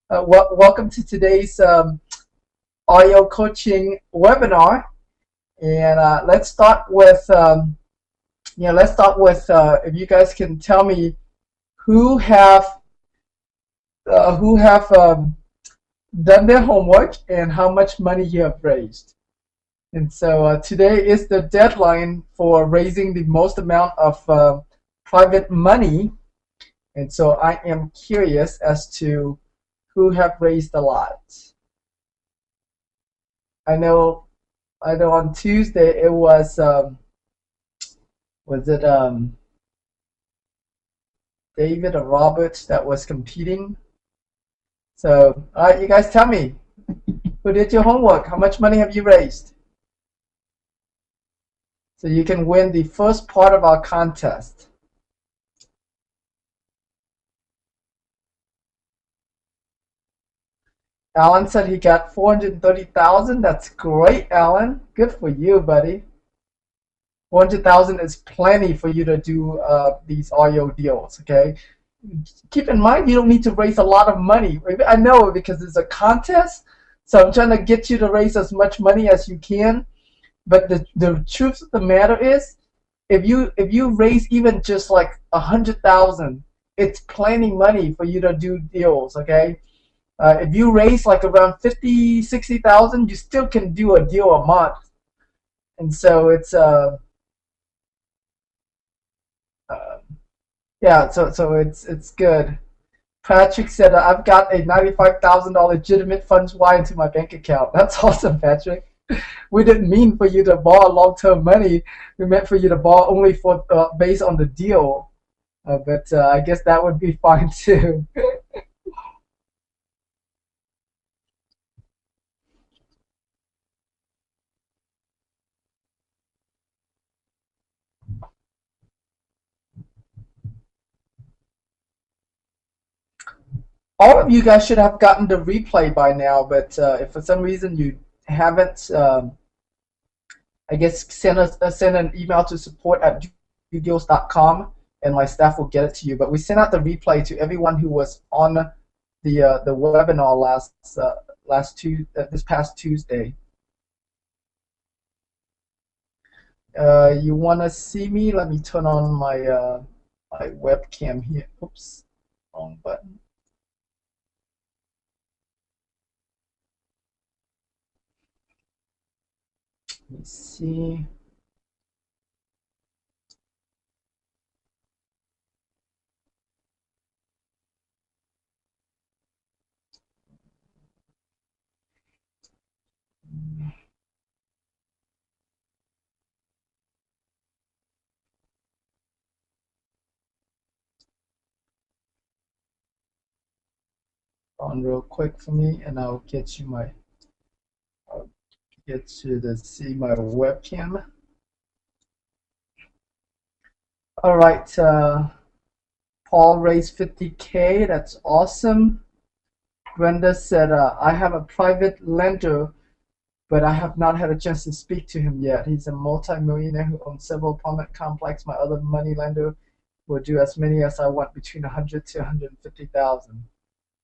welcome to today's audio coaching webinar. And let's start with if you guys can tell me who have done their homework and how much money you have raised. And so today is the deadline for raising the most amount of private money. And so I am curious as to who have raised a lot. I know on Tuesday it was David or Robert that was competing. So all right, you guys tell me, who did your homework? How much money have you raised? So you can win the first part of our contest. Alan said he got 430,000. That's great, Alan. Good for you, buddy. 400,000 is plenty for you to do these audio deals, okay? Keep in mind, you don't need to raise a lot of money. I know because it's a contest, so I'm trying to get you to raise as much money as you can. But the truth of the matter is, if you raise even just like 100,000, it's plenty money for you to do deals, okay? If you raise like around 50, 60,000, you still can do a deal a month. And so it's yeah, so it's good. Patrick said I've got a $95,000 legitimate funds wire into my bank account. That's awesome, Patrick. We didn't mean for you to borrow long-term money. We meant for you to borrow only for based on the deal. But I guess that would be fine too. All of you guys should have gotten the replay by now, but if for some reason you haven't, I guess send an email to support@deals.com and my staff will get it to you. But we sent out the replay to everyone who was on the webinar this past Tuesday. You want to see me? Let me turn on my my webcam here. Oops, wrong button. Let me see. On real quick for me, and I'll get you my. Get to see my webcam. All right, Paul raised 50K. That's awesome. Brenda said, I have a private lender, but I have not had a chance to speak to him yet. He's a multi-millionaire who owns several apartment complexes. My other money lender will do as many as I want, between 100 to 150,000.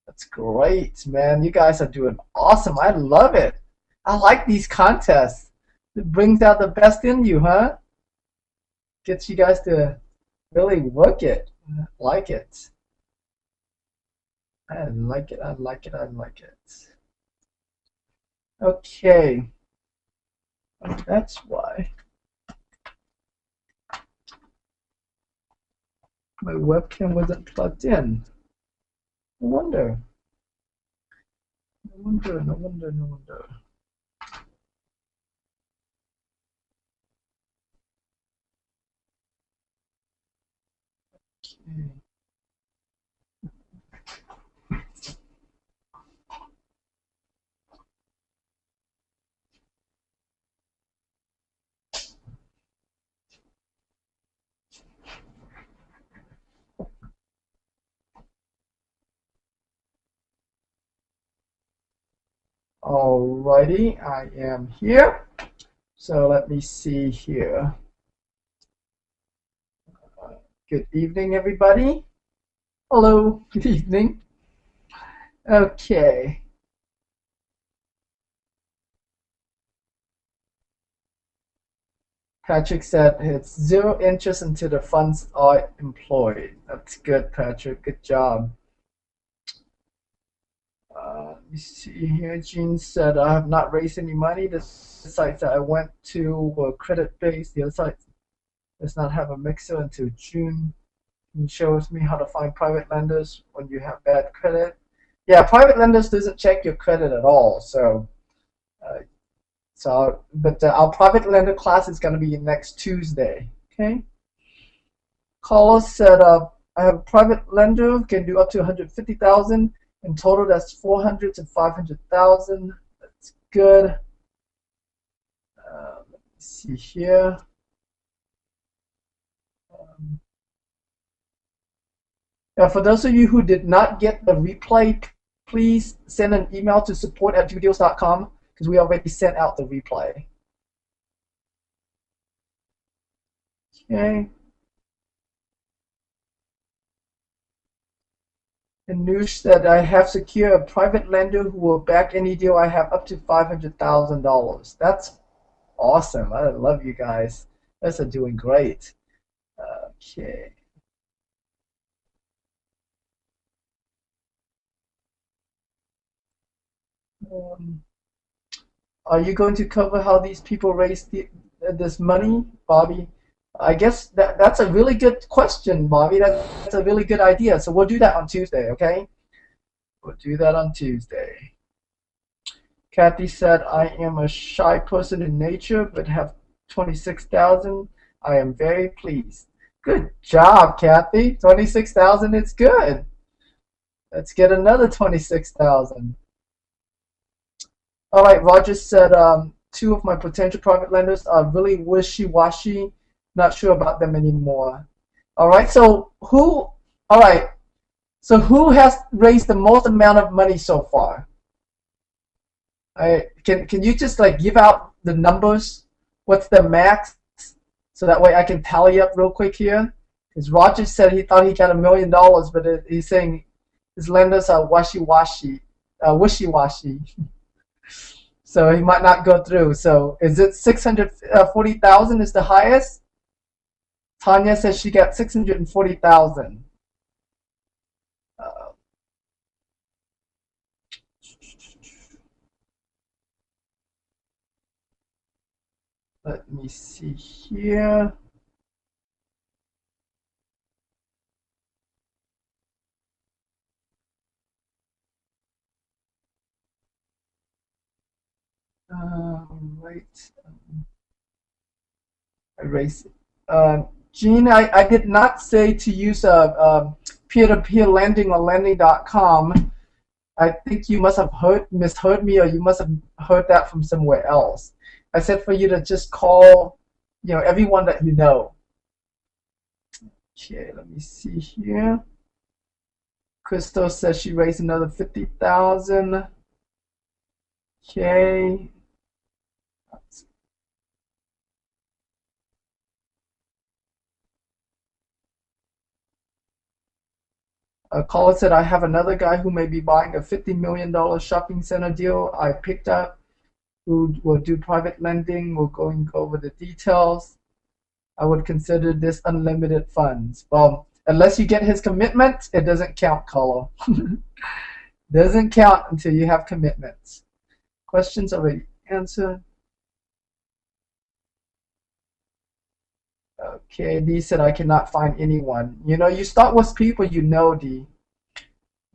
That's great, man. You guys are doing awesome. I love it. I like these contests. It brings out the best in you, huh? Gets you guys to really work it. I like it. I like it. I like it. I like it. Okay. That's why my webcam wasn't plugged in. No wonder. No wonder. No wonder. No wonder. Okay. Alrighty, I am here. So let me see here. Good evening, everybody. Hello, good evening. Okay. Patrick said it's 0 interest until the funds are employed. That's good, Patrick. Good job. You see here, Gene said, I have not raised any money. The sites that I went to were credit-based. The other sites does not have a mixer until June. He shows me how to find private lenders when you have bad credit. Yeah, private lenders doesn't check your credit at all. Uh, but our private lender class is going to be next Tuesday. Okay. Carlos said, I have a private lender can do up to 150,000 in total. That's 400 to 500,000. That's good. Let me see here. Now, for those of you who did not get the replay, please send an email to support@videos.com because we already sent out the replay. Okay. And Noosh said, I have secured a private lender who will back any deal I have up to $500,000. That's awesome. I love you guys. You guys are doing great. Okay. Are you going to cover how these people raise this money, Bobby? I guess that's a really good question, Bobby. That's a really good idea. So we'll do that on Tuesday, okay? We'll do that on Tuesday. Kathy said, I am a shy person in nature, but have 26,000. I am very pleased. Good job, Kathy. 26,000 is good. Let's get another 26,000. All right, Roger said, two of my potential private lenders are really wishy-washy. Not sure about them anymore. All right, so who has raised the most amount of money so far? Can you just like give out the numbers? What's the max? So that way I can tally up real quick here. Because Roger said he thought he got $1 million, but he's saying his lenders are wishy-washy. So he might not go through. So is it 640,000 is the highest? Tanya says she got 640,000. Let me see here. Right. Erase it. Gene, I did not say to use a peer-to-peer lending or lending.com. I think you must have misheard me, or you must have heard that from somewhere else. I said for you to just call, everyone that you know. Okay, let me see here. Crystal says she raised another 50,000. Okay. Caller said, I have another guy who may be buying a $50 million shopping center deal I picked up, who will do private lending. We're going over the details. I would consider this unlimited funds. Well, unless you get his commitment, it doesn't count, caller. Doesn't count until you have commitments. Questions already answered. Okay, Dee said, I cannot find anyone. You start with people you know, Dee.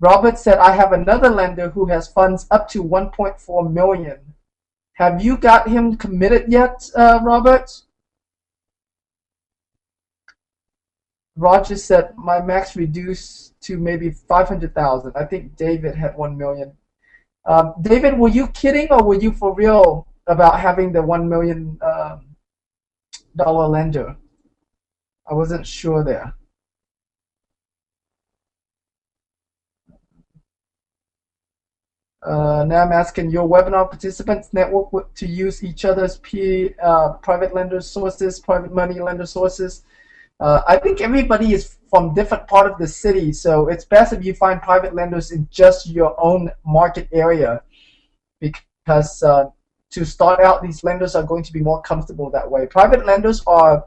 Robert said, I have another lender who has funds up to 1.4 million. Have you got him committed yet, Robert? Roger said, my max reduced to maybe 500,000. I think David had 1 million. David, were you kidding or were you for real about having the $1 million dollar lender? I wasn't sure there. Now I'm asking your webinar participants network to use each other's private lender sources, private money lender sources. I think everybody is from different part of the city, so it's best if you find private lenders in just your own market area, because to start out, these lenders are going to be more comfortable that way. Private lenders are,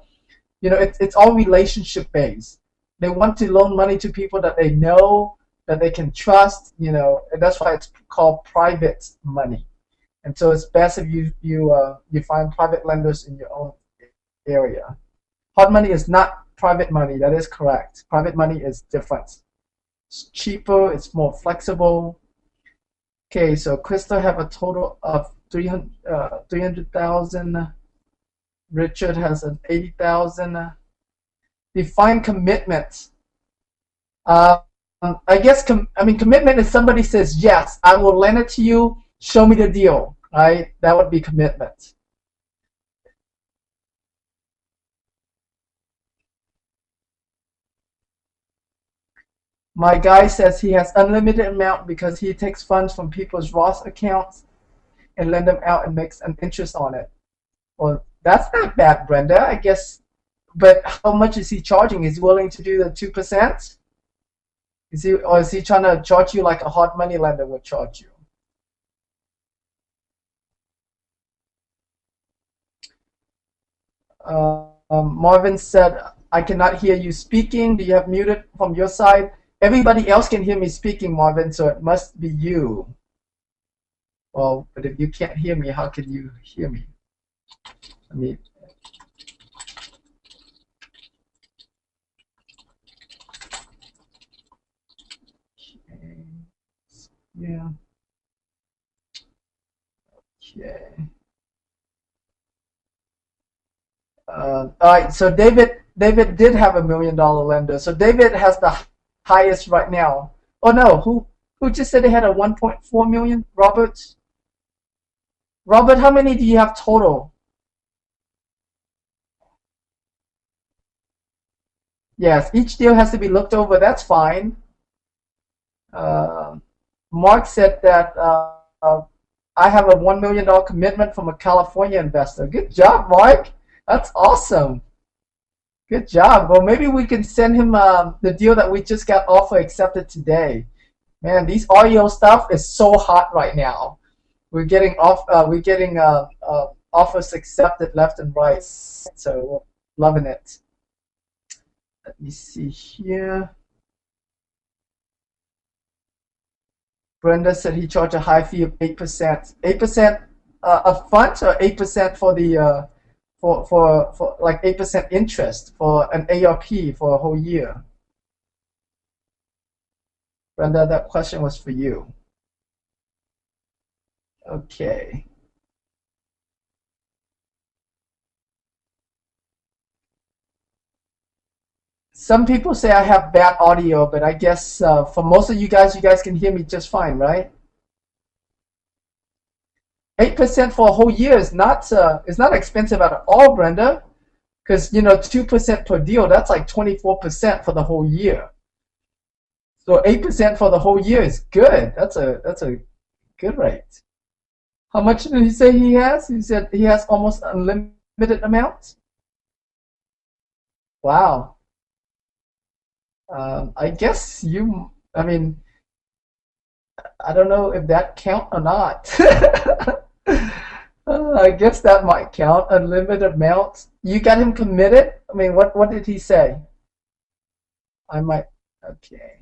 it's all relationship based. They want to loan money to people that they know, that they can trust, and that's why it's called private money. And so it's best if you find private lenders in your own area. Hard money is not private money. That is correct. Private money is different. It's cheaper. It's more flexible. Okay, so Krista have a total of 300,000. Richard has an 80,000. Define commitment. I guess commitment is somebody says, yes, I will lend it to you. Show me the deal, right? That would be commitment. My guy says he has unlimited amount because he takes funds from people's Roth accounts and lend them out and makes an interest on it. Well, that's not bad, Brenda, I guess. But how much is he charging? Is he willing to do the 2%? Or is he trying to charge you like a hard money lender would charge you? Marvin said, I cannot hear you speaking. Do you have muted from your side? Everybody else can hear me speaking, Marvin, so it must be you. Well, but if you can't hear me, how can you hear me? I mean, okay. Yeah. Okay. All right, so David did have $1 million lender. So David has the highest right now. Oh no, who just said they had a 1.4 million? Robert, how many do you have total? Yes, each deal has to be looked over. That's fine. Mark said that I have a $1 million commitment from a California investor. Good job, Mark. That's awesome. Good job. Well, maybe we can send him the deal that we just got offer accepted today. Man, these REO stuff is so hot right now. We're getting offers accepted left and right. So loving it. Let me see here. Brenda said he charged a high fee of 8%. 8% upfront, or 8% for the for like 8% interest for an ARP for a whole year? Brenda, that question was for you. Okay. Some people say I have bad audio, but I guess for most of you guys can hear me just fine, right? 8% for a whole year is not expensive at all, Brenda, because 2% per deal, that's like 24% for the whole year. So 8% for the whole year is good. That's a good rate. How much did he say he has? He said he has almost unlimited amounts. Wow. I guess I mean, I don't know if that count or not. I guess that might count. Unlimited amounts. You got him committed? I mean, what did he say? I might. Okay.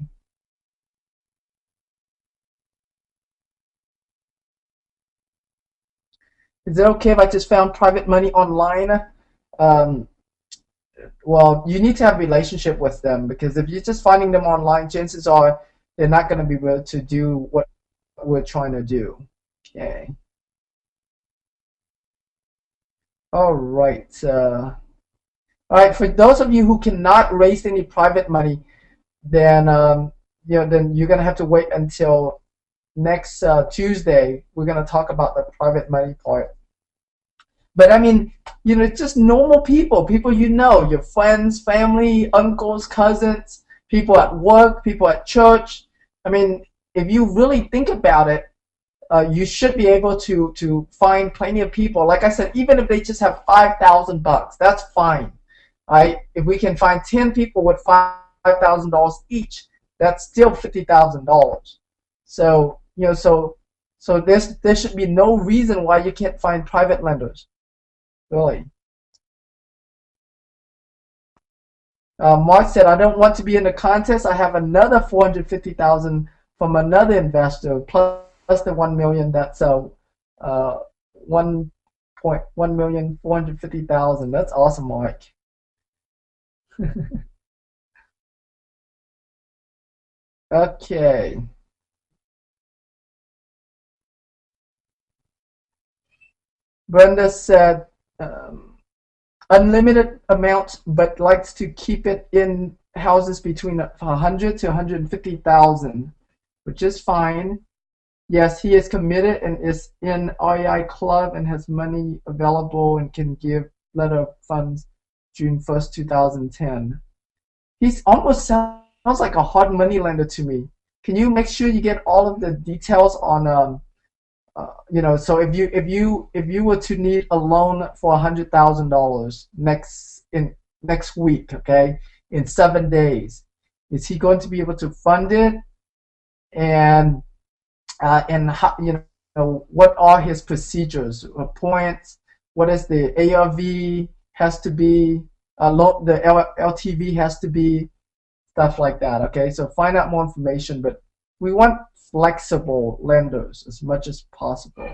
Is it okay if I just found private money online? Well, you need to have a relationship with them, because if you're just finding them online, chances are they're not going to be able to do what we're trying to do. Okay. All right. All right. For those of you who cannot raise any private money, then then you're going to have to wait until next Tuesday. We're going to talk about the private money part. But I mean, just normal people, your friends, family, uncles, cousins, people at work, people at church. I mean, if you really think about it, you should be able to find plenty of people. Like I said, even if they just have $5,000, that's fine. If we can find 10 people with $5,000 each, that's still $50,000. So so there should be no reason why you can't find private lenders, really. Mark said, I don't want to be in the contest. I have another $450,000 from another investor plus the $1 million. That's $1,450,000. That's awesome, Mark. Okay. Brenda said, unlimited amount, but likes to keep it in houses between 100 to 150,000, which is fine. Yes, he is committed and is in REI Club and has money available and can give letter of funds June 1st, 2010. He's almost sounds like a hard money lender to me. Can you make sure you get all of the details on so if you were to need a loan for $100,000 next week, okay, in 7 days, is he going to be able to fund it? And how, what are his procedures, points? What is the ARV has to be? The LTV has to be, stuff like that. Okay, so find out more information, but we want flexible lenders as much as possible.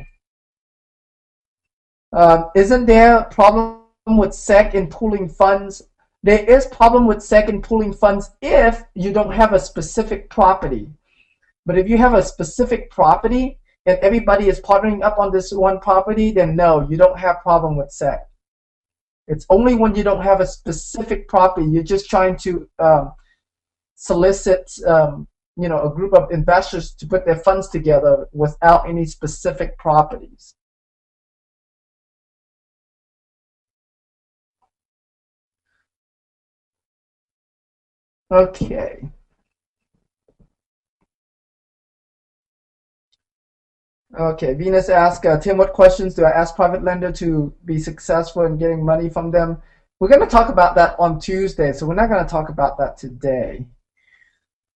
Isn't there a problem with SEC in pooling funds? There is problem with SEC in pooling funds if you don't have a specific property. But if you have a specific property and everybody is partnering up on this one property, then no, you don't have problem with SEC. It's only when you don't have a specific property, you're just trying to solicit a group of investors to put their funds together without any specific properties. Okay. Okay, Venus asked, Tim, what questions do I ask private lender to be successful in getting money from them? We're going to talk about that on Tuesday, so we're not going to talk about that today.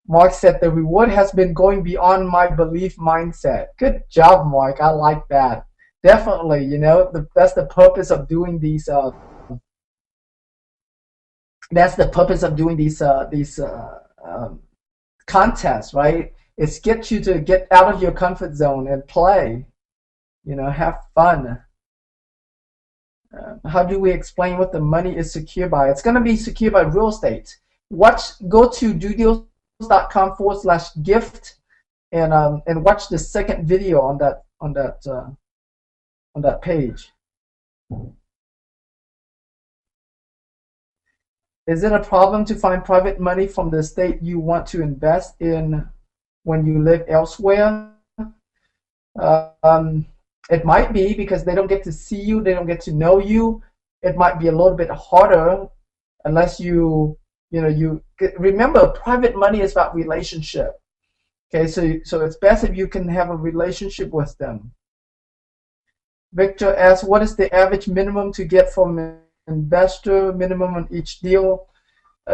Mark said, the reward has been going beyond my belief mindset. Good job, Mark. I like that. Definitely, that's the purpose of doing these. That's the purpose of doing these contests, right? It's get you to get out of your comfort zone and play. Have fun. How do we explain what the money is secured by? It's going to be secured by real estate. Go to dodeals.com/gift and watch the second video on that page. Is it a problem to find private money from the state you want to invest in when you live elsewhere? It might be because they don't get to see you, they don't get to know you. It might be a little bit harder unless you remember, private money is about relationship. Okay, so it's best if you can have a relationship with them. Victor asks, what is the average minimum to get from an investor, minimum on each deal?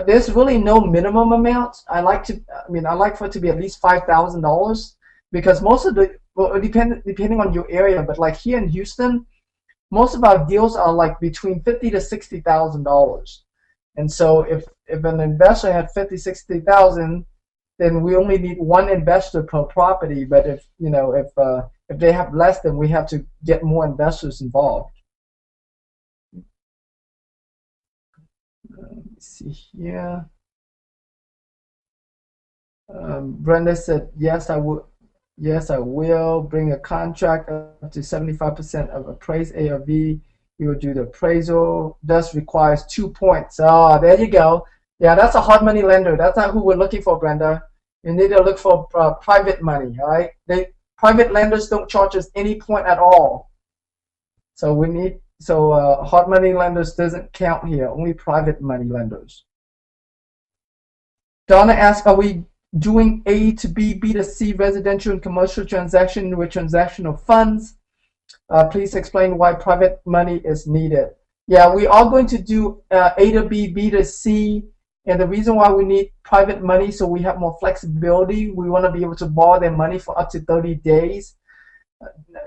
There's really no minimum amount. I like for it to be at least $5,000 because most of depending on your area, but like here in Houston, most of our deals are like between $50,000 to $60,000. And so if an investor had $50,000-$60,000, then we only need one investor per property. But if they have less, then we have to get more investors involved. Let me see here. Brenda said, yes, I would. Yes, I will bring a contract up to 75% of appraised ARV. We will do the appraisal. Thus requires 2 points. Oh, there you go. Yeah, that's a hard money lender. That's not who we're looking for, Brenda. You need to look for private money. All right. Private lenders don't charge us any point at all. So hard money lenders doesn't count here. Only private money lenders. Donna asked, are we doing A to B, B to C residential and commercial transaction with transactional funds? Please explain why private money is needed. Yeah, we are going to do A to B, B to C, and the reason why we need private money so we have more flexibility. We want to be able to borrow their money for up to 30 days,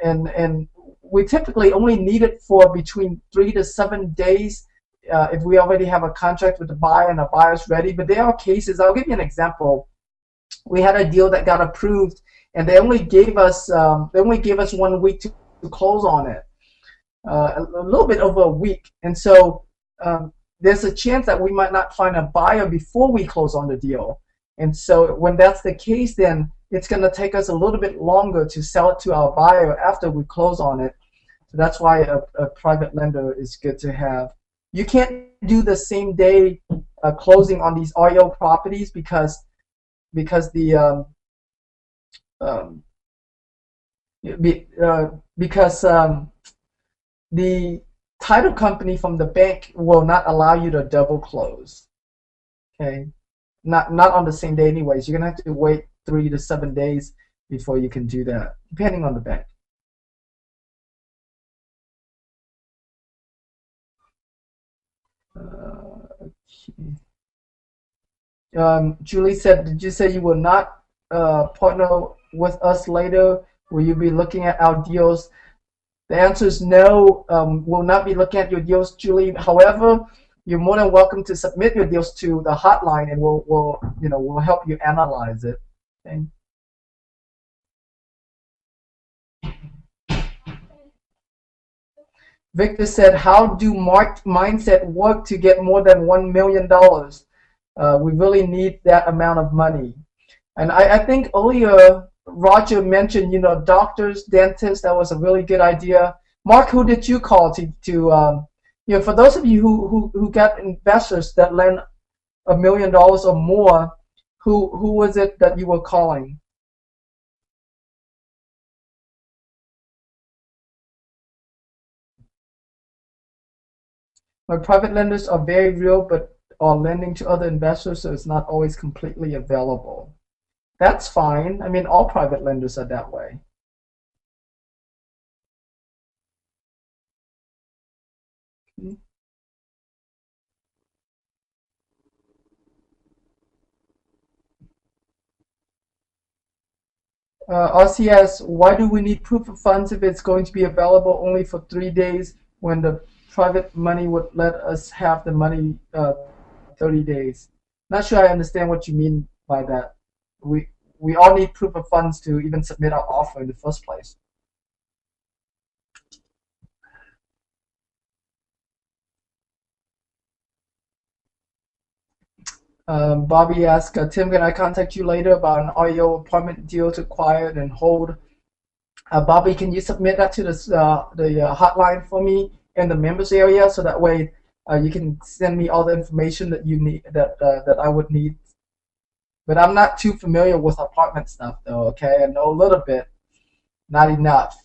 and we typically only need it for between 3 to 7 days if we already have a contract with the buyer and the buyer's ready. But there are cases. I'll give you an example. We had a deal that got approved, and they only gave us 1 week to close on it. A little bit over a week, and so there's a chance that we might not find a buyer before we close on the deal. And so when that's the case, then it's going to take us a little bit longer to sell it to our buyer after we close on it. So that's why a private lender is good to have. You can't do the same day closing on these REO properties because the the title company from the bank will not allow you to double close. Okay, not on the same day anyways. You're gonna have to wait 3 to 7 days before you can do that, depending on the bank. Okay. Julie said, did you say you will not partner with us later? Will you be looking at our deals? The answer is no. We'll not be looking at your deals, Julie. However, you're more than welcome to submit your deals to the hotline, and we'll help you analyze it. Okay. Victor said, how do marked mindset work to get more than $1 million? We really need that amount of money. And I think earlier Roger mentioned, doctors, dentists. That was a really good idea. Mark, who did you call to for those of you who got investors that lend $1 million or more, who was it that you were calling? My private lenders are very real, but are lending to other investors, so it's not always completely available. That's fine. I mean, all private lenders are that way. RCS, why do we need proof of funds if it's going to be available only for 3 days when the private money would let us have the money 30 days? Not sure I understand what you mean by that. We all need proof of funds to even submit our offer in the first place. Bobby asked, Tim, can I contact you later about an REO apartment deal to acquire and hold? Bobby, can you submit that to the hotline for me in the members area, so that way you can send me all the information that you need, that I would need. But I'm not too familiar with apartment stuff, though. Okay, I know a little bit, not enough.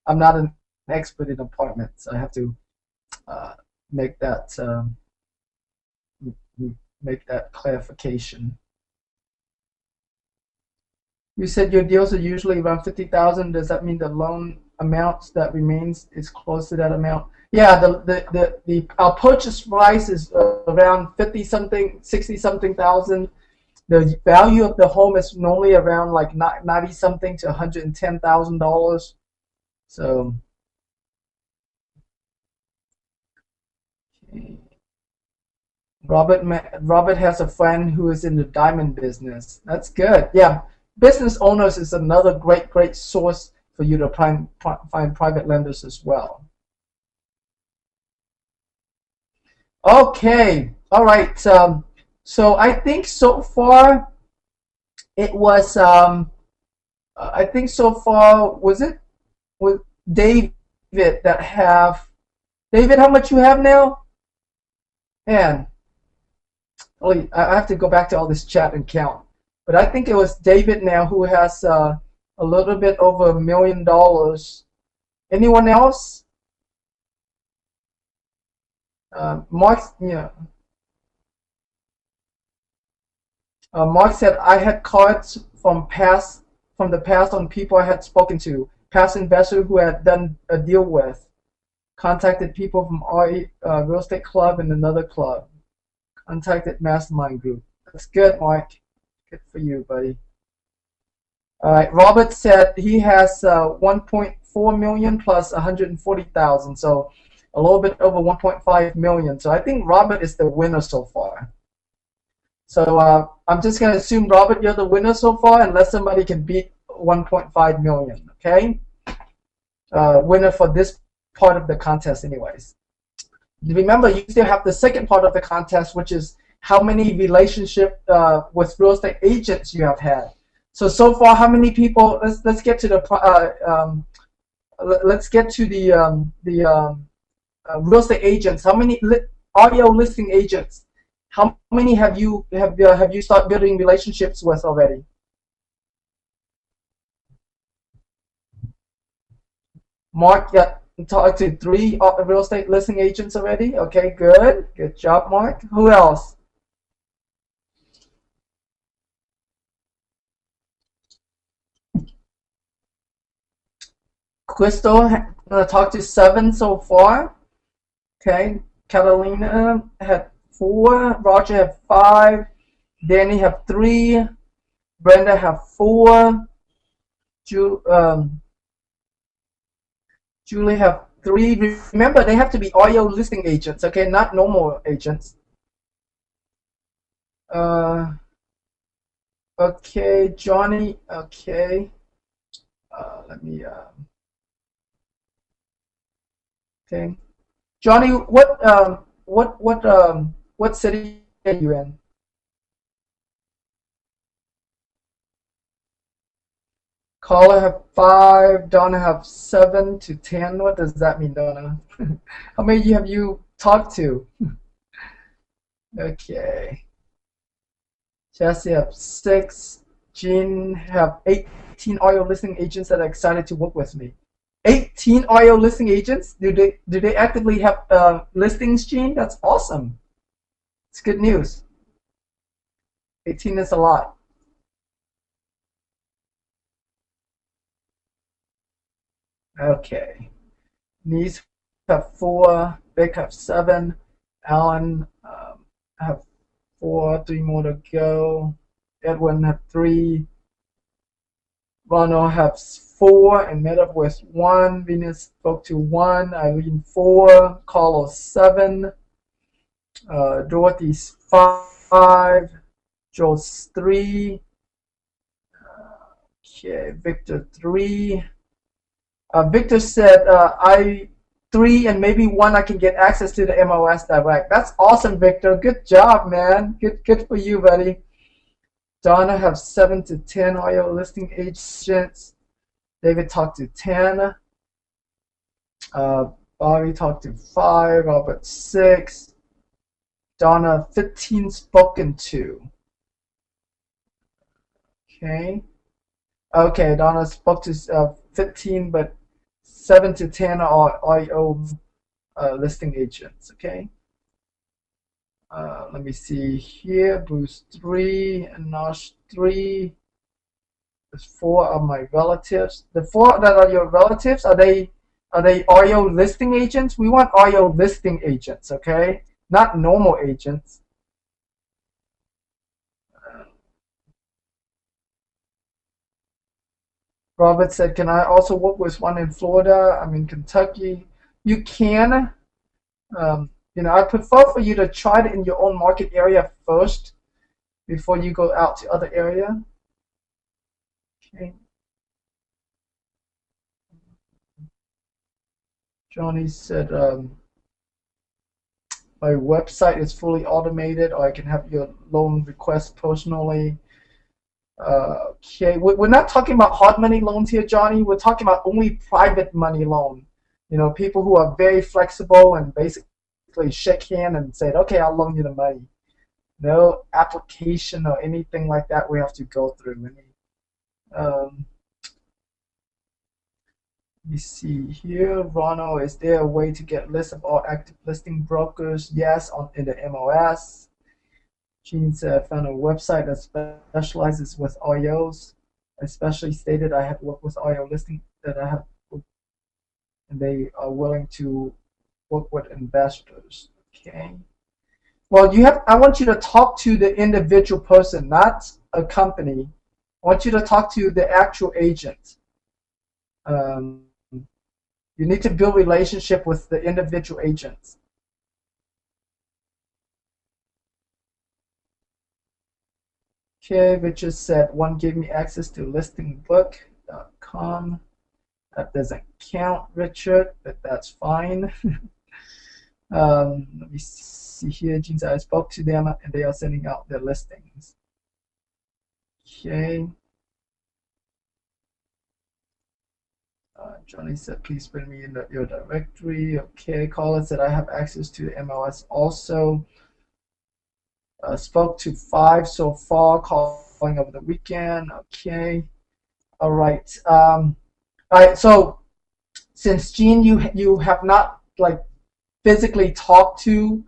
I'm not an expert in apartments, so I have to make that clarification. You said your deals are usually around 50,000. Does that mean the loan amounts that remains is close to that amount? Yeah, our purchase price is around 50 something, 60 something thousand. The value of the home is normally around like 90 something to $110,000. So. Okay. Robert has a friend who is in the diamond business. That's good. Yeah, business owners is another great source for you to find private lenders as well. Okay, all right. So I think so far it was. I think so far was it with David that have. David, how much you have now? Man, I have to go back to all this chat and count. But I think it was David now who has a little bit over $1 million. Anyone else? Mark, yeah. Mark said I had cards from the past on people I had spoken to, past investors who had done a deal with. Contacted people from our real estate club and another club. Contacted mastermind group. That's good, Mark. Good for you, buddy. All right. Robert said he has 1.4 million plus 140,000, so a little bit over 1.5 million. So I think Robert is the winner so far. So I'm just going to assume, Robert, you're the winner so far, unless somebody can beat 1.5 million, okay? Winner for this part of the contest anyways. Remember, you still have the second part of the contest, which is how many relationship with real estate agents you have had. So far, how many people? Let's get to the real estate agents. How many audio listing agents? How many have you started building relationships with already? Mark, yeah, talked to 3 real estate listing agents already. Okay, good job, Mark. Who else? Crystal talked to 7 so far. Okay, Catalina had 4. Roger had 5. Danny have 3. Brenda have 4. Julie have 3. Remember, they have to be audio listing agents, okay, not normal agents. Okay, Johnny. Okay. Let me. Okay, Johnny. What city are you in? Caller have 5. Donna have 7 to 10. What does that mean, Donna? How many have you talked to? Okay. Jesse have 6. Jean have 18 audio listing agents that are excited to work with me. 18 audio listing agents? Do they actively have listings, Jean? That's awesome. It's good news. 18 is a lot. Okay. Niece have 4. Vic have 7. Alan have 4. 3 more to go. Edwin have 3. Ronald has 4 and met up with 1. Venus spoke to 1. Eileen 4. Carlos 7. Dorothy's 5. Joel's 3. Okay, Victor 3. Victor said, I 3 and maybe 1 I can get access to the MOS direct. That's awesome, Victor. Good job, man. Good for you, buddy. Donna have 7 to 10 audio listing agents. David talked to 10. Bobby talked to 5. Robert 6. Donna 15 spoken to. Okay. Okay, Donna spoke to 15, but 7 to 10 are audio listing agents. Okay. Let me see here. Bruce 3 and Nosh 3. There's 4 of my relatives. The 4 that are your relatives, are they audio listing agents? We want audio listing agents, okay? Not normal agents. Robert said, can I also work with one in Florida? I'm in Kentucky. You can. I prefer for you to try it in your own market area first before you go out to other area. Okay. Johnny said, my website is fully automated, or I can have your loan request personally. Okay, we're not talking about hard money loans here, Johnny. We're talking about only private money loan. People who are very flexible and basically shake hand and say, okay, I'll loan you the money. No application or anything like that we have to go through. Let me see here. Ronald, is there a way to get list of all active listing brokers? Yes, in the MOS. Gene said, I found a website that specializes with REOs. Especially stated I have worked with REO listing that I have, and they are willing to work with investors. Okay. Well, I want you to talk to the individual person, not a company. I want you to talk to the actual agent. You need to build relationship with the individual agents. Okay, Richard said one gave me access to listingbook.com. That doesn't count, Richard, but that's fine. Let me see here, Jeans. I spoke to them and they are sending out their listings. Okay. Johnny said, please bring me in your directory. Okay. Colin said, I have access to the MLS also. Spoke to 5 so far, calling over the weekend. Okay. All right. All right. So since Gene, you have not like physically talked to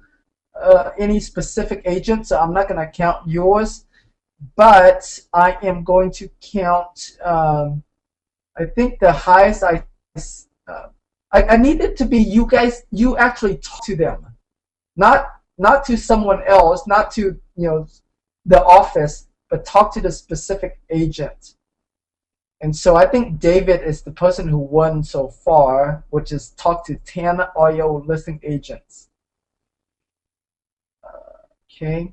any specific agent, so I'm not going to count yours, but I am going to count. I think the highest I need it to be you guys. You actually talk to them, not to someone else, not to the office, but talk to the specific agent. And so I think David is the person who won so far, which is talk to 10 audio listing agents. Okay.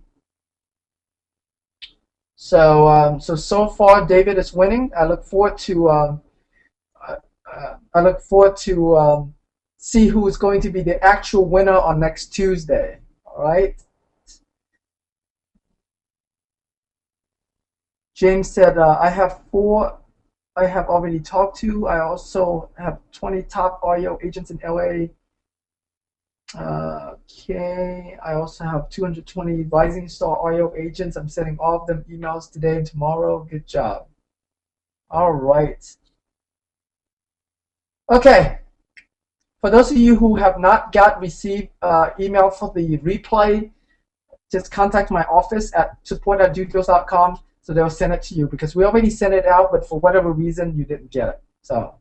So so far David is winning. I look forward to see who is going to be the actual winner on next Tuesday. All right. James said, I have 4 I have already talked to. I also have 20 top audio agents in LA. Okay. I also have 220 Rising Star audio agents. I'm sending all of them emails today and tomorrow. Good job. All right. Okay. For those of you who have not received email for the replay, just contact my office at support@dudedeals.com. So they'll send it to you, because we already sent it out, but for whatever reason you didn't get it. So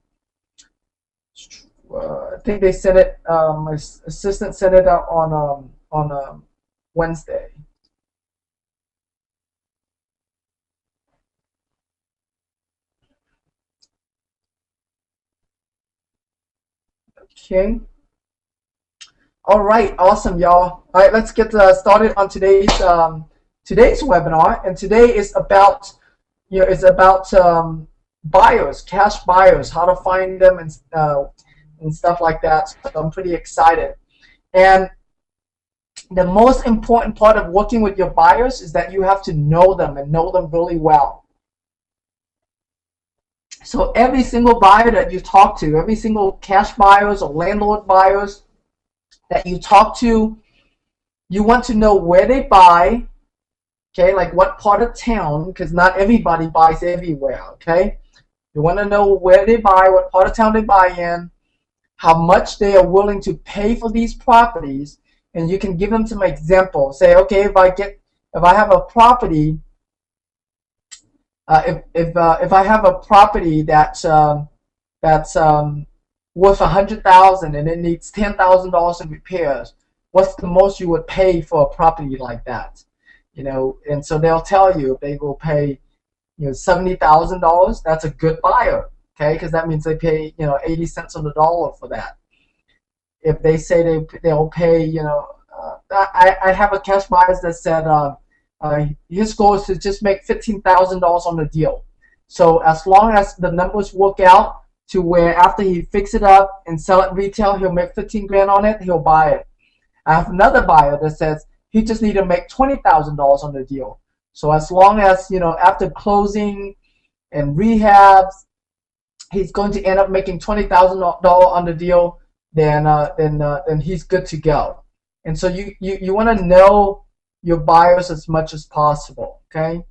I think they sent it. My assistant sent it out on Wednesday. Okay. All right. Awesome, y'all. All right. Let's get started on today's webinar, and today is about buyers, cash buyers, how to find them, and stuff like that. So I'm pretty excited. And the most important part of working with your buyers is that you have to know them, and know them really well. So every single buyer that you talk to, every single cash buyers or landlord buyers that you talk to, you want to know where they buy. Okay, like what part of town, because not everybody buys everywhere, okay? You want to know where they buy, what part of town they buy in, how much they are willing to pay for these properties, and you can give them some examples. Say, okay, if I have a property, if I have a property that's worth $100,000 and it needs $10,000 in repairs, what's the most you would pay for a property like that? And so they'll tell you if they will pay, $70,000. That's a good buyer, okay? Because that means they pay, 80 cents on the dollar for that. If they say they'll pay, I have a cash buyer that said his goal is to just make $15,000 on the deal. So as long as the numbers work out to where after he fix it up and sell it retail, he'll make 15 grand on it, he'll buy it. I have another buyer that says he just need to make $20,000 on the deal. So as long as, after closing and rehabs, he's going to end up making $20,000 on the deal, then he's good to go. And so you want to know your buyers as much as possible, okay?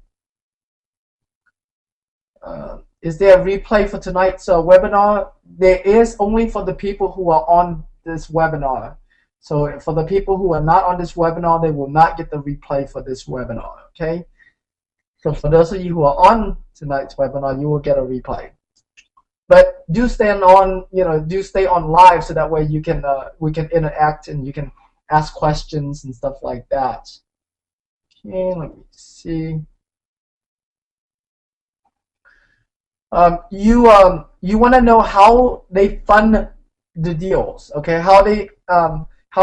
Is there a replay for tonight's webinar? There is, only for the people who are on this webinar. So for the people who are not on this webinar, they will not get the replay for this webinar, okay? So for those of you who are on tonight's webinar, you will get a replay. But do stay on, do stay on live so that way you can we can interact and you can ask questions and stuff like that. Okay, let me see. You want to know how they fund the deals, okay? How are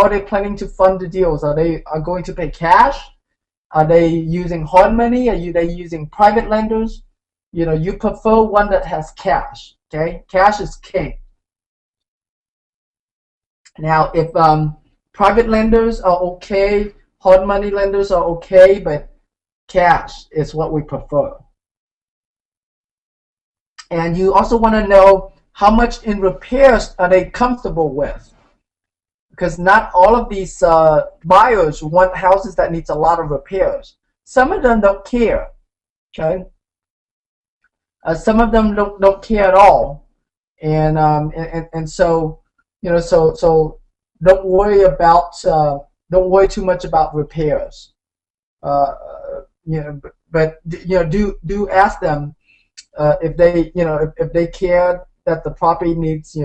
they planning to fund the deals? Are they going to pay cash? Are they using hard money? Are they using private lenders? You prefer one that has cash, okay? Cash is king. Now, if private lenders are okay, hard money lenders are okay, but cash is what we prefer. And you also want to know how much in repairs are they comfortable with, because not all of these buyers want houses that needs a lot of repairs. Some of them don't care, okay? Some of them don't care at all, and so so don't worry don't worry too much about repairs. But do ask them if they if they care that the property needs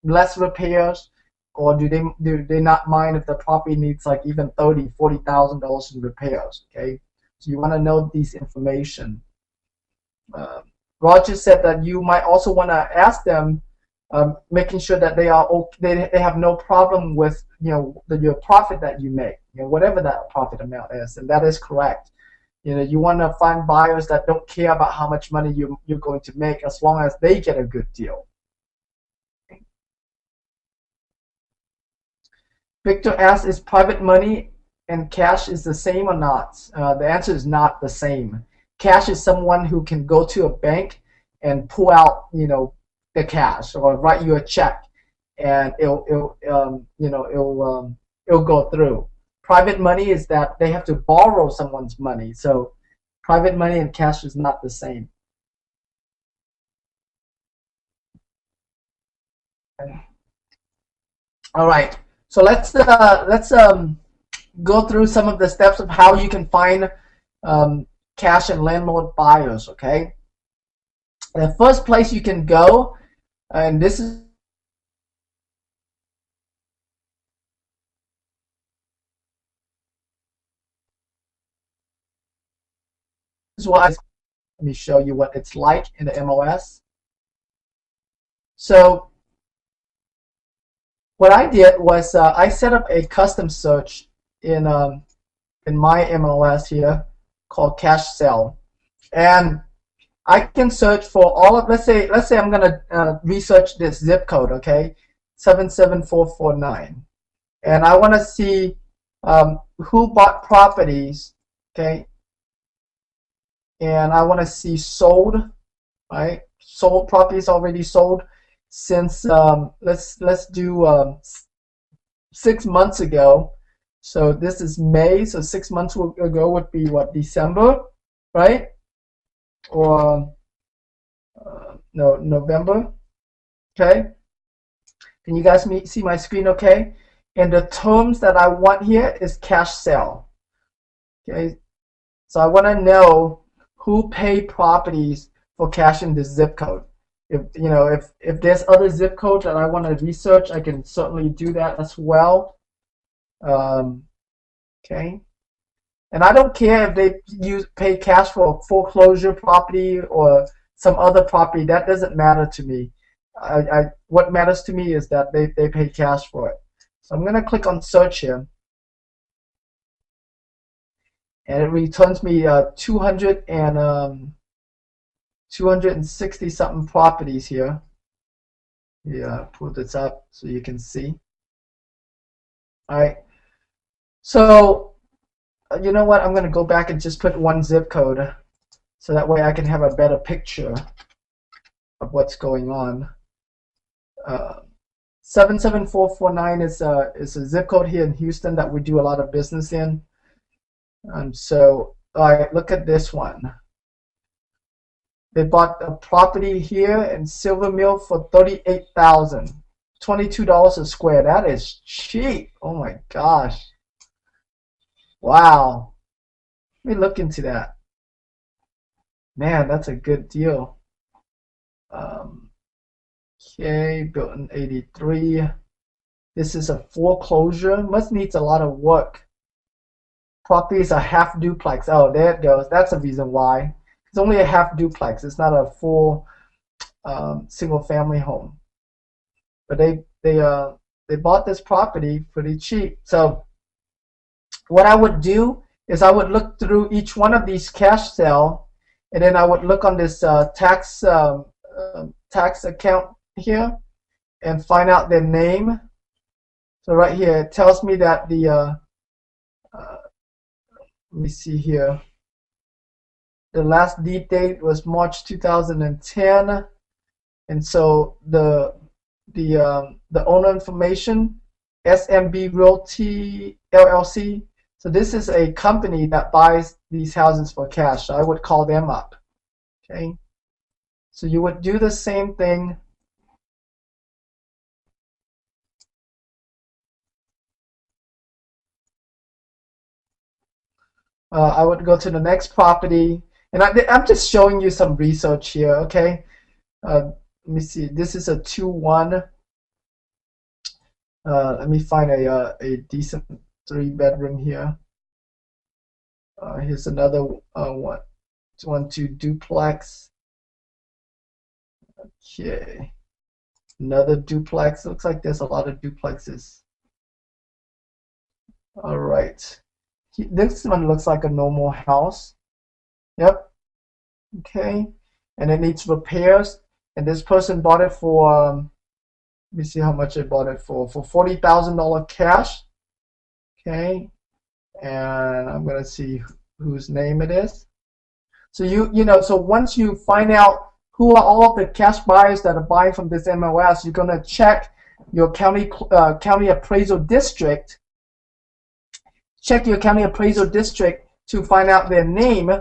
less repairs, or do they not mind if the property needs like even $30,000-$40,000 in repairs. Okay, so you want to know these information. Roger said that you might also want to ask them, making sure that they have no problem with your profit that you make, whatever that profit amount is, and that is correct. You want to find buyers that don't care about how much money you're going to make, as long as they get a good deal. Victor asks, is private money and cash is the same or not? The answer is not the same. Cash is someone who can go to a bank and pull out the cash, or write you a check, and it'll go through. Private money is that they have to borrow someone's money. So private money and cash is not the same. All right. So let's go through some of the steps of how you can find cash and landlord buyers. Okay. The first place you can go, and this is what let me show you what it's like in the MOS. So what I did was I set up a custom search in my MOS here called cash sale, and I can search for all of, let's say I'm gonna research this zip code, okay, 77449, and I want to see who bought properties, okay, and I want to see sold, right? Sold properties already sold since let's do 6 months ago. So this is May, so 6 months ago would be what, December, right? Or no, November. Okay, can you guys see my screen okay? And the terms that I want here is cash sale. Okay, so I want to know who paid properties for cash in this zip code. If there's other zip codes that I want to research, I can certainly do that as well. Okay, and I don't care if they pay cash for a foreclosure property or some other property. That doesn't matter to me. What matters to me is that they pay cash for it. So I'm going to click on search here, and it returns me 260 something properties here. Yeah, pull this up so you can see. All right. So you know what? I'm going to go back and just put one zip code, so that way I can have a better picture of what's going on. 77449 is a zip code here in Houston that we do a lot of business in. So all right, look at this one. They bought a property here in Silver Mill for $38,000, $22 a square. That is cheap. Oh my gosh. Wow. Let me look into that. Man, that's a good deal. Okay, built in 83. This is a foreclosure. Must needs a lot of work. Property is a half duplex. Oh, there it goes. That's the reason why. It's only a half duplex. It's not a full single family home. But they bought this property pretty cheap. So what I would do is I would look through each one of these cash sale, and then I would look on this tax account here and find out their name. So right here it tells me that the let me see here. The last deed date was March 2010, and so the owner information, SMB Realty LLC. So this is a company that buys these houses for cash. So I would call them up. Okay. So you would do the same thing. I would go to the next property, and I'm just showing you some research here. Okay. Let me see. This is a 2-1. Let me find a decent 3-bedroom here. Here's another 1-2 duplex. Okay, another duplex. Looks like there's a lot of duplexes. All right, this one looks like a normal house. Yep. Okay, and it needs repairs. And this person bought it for let me see how much they bought it for $40,000 cash. Okay, and I'm gonna see whose name it is. So so once you find out who are all of the cash buyers that are buying from this MLS, you're gonna check your county appraisal district. Check your county appraisal district to find out their name,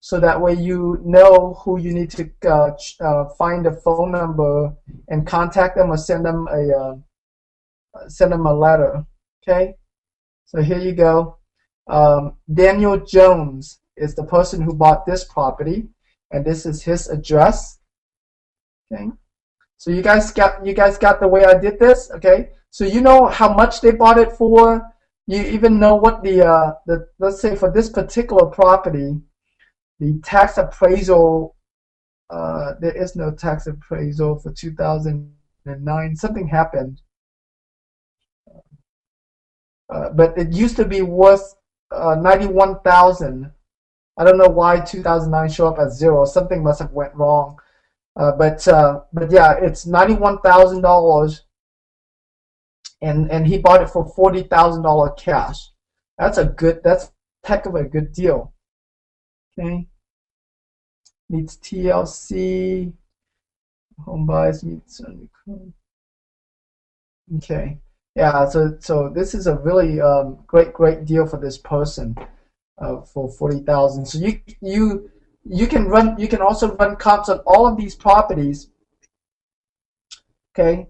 so that way you know who you need to find a phone number and contact them, or send them a letter. Okay, so here you go. Daniel Jones is the person who bought this property, and this is his address. Okay, so you guys got the way I did this. Okay, so you know how much they bought it for. You even know what the let's say for this particular property, the tax appraisal, there is no tax appraisal for 2009. Something happened, but it used to be worth 91,000. I don't know why 2009 show up as 0. Something must have went wrong. But yeah, it's $91,000, and he bought it for $40,000 cash. That's heck of a good deal. Okay. Needs TLC. Home buyers needs. Okay. Yeah. So this is a really great deal for this person, for $40,000. So you can also run comps on all of these properties. Okay.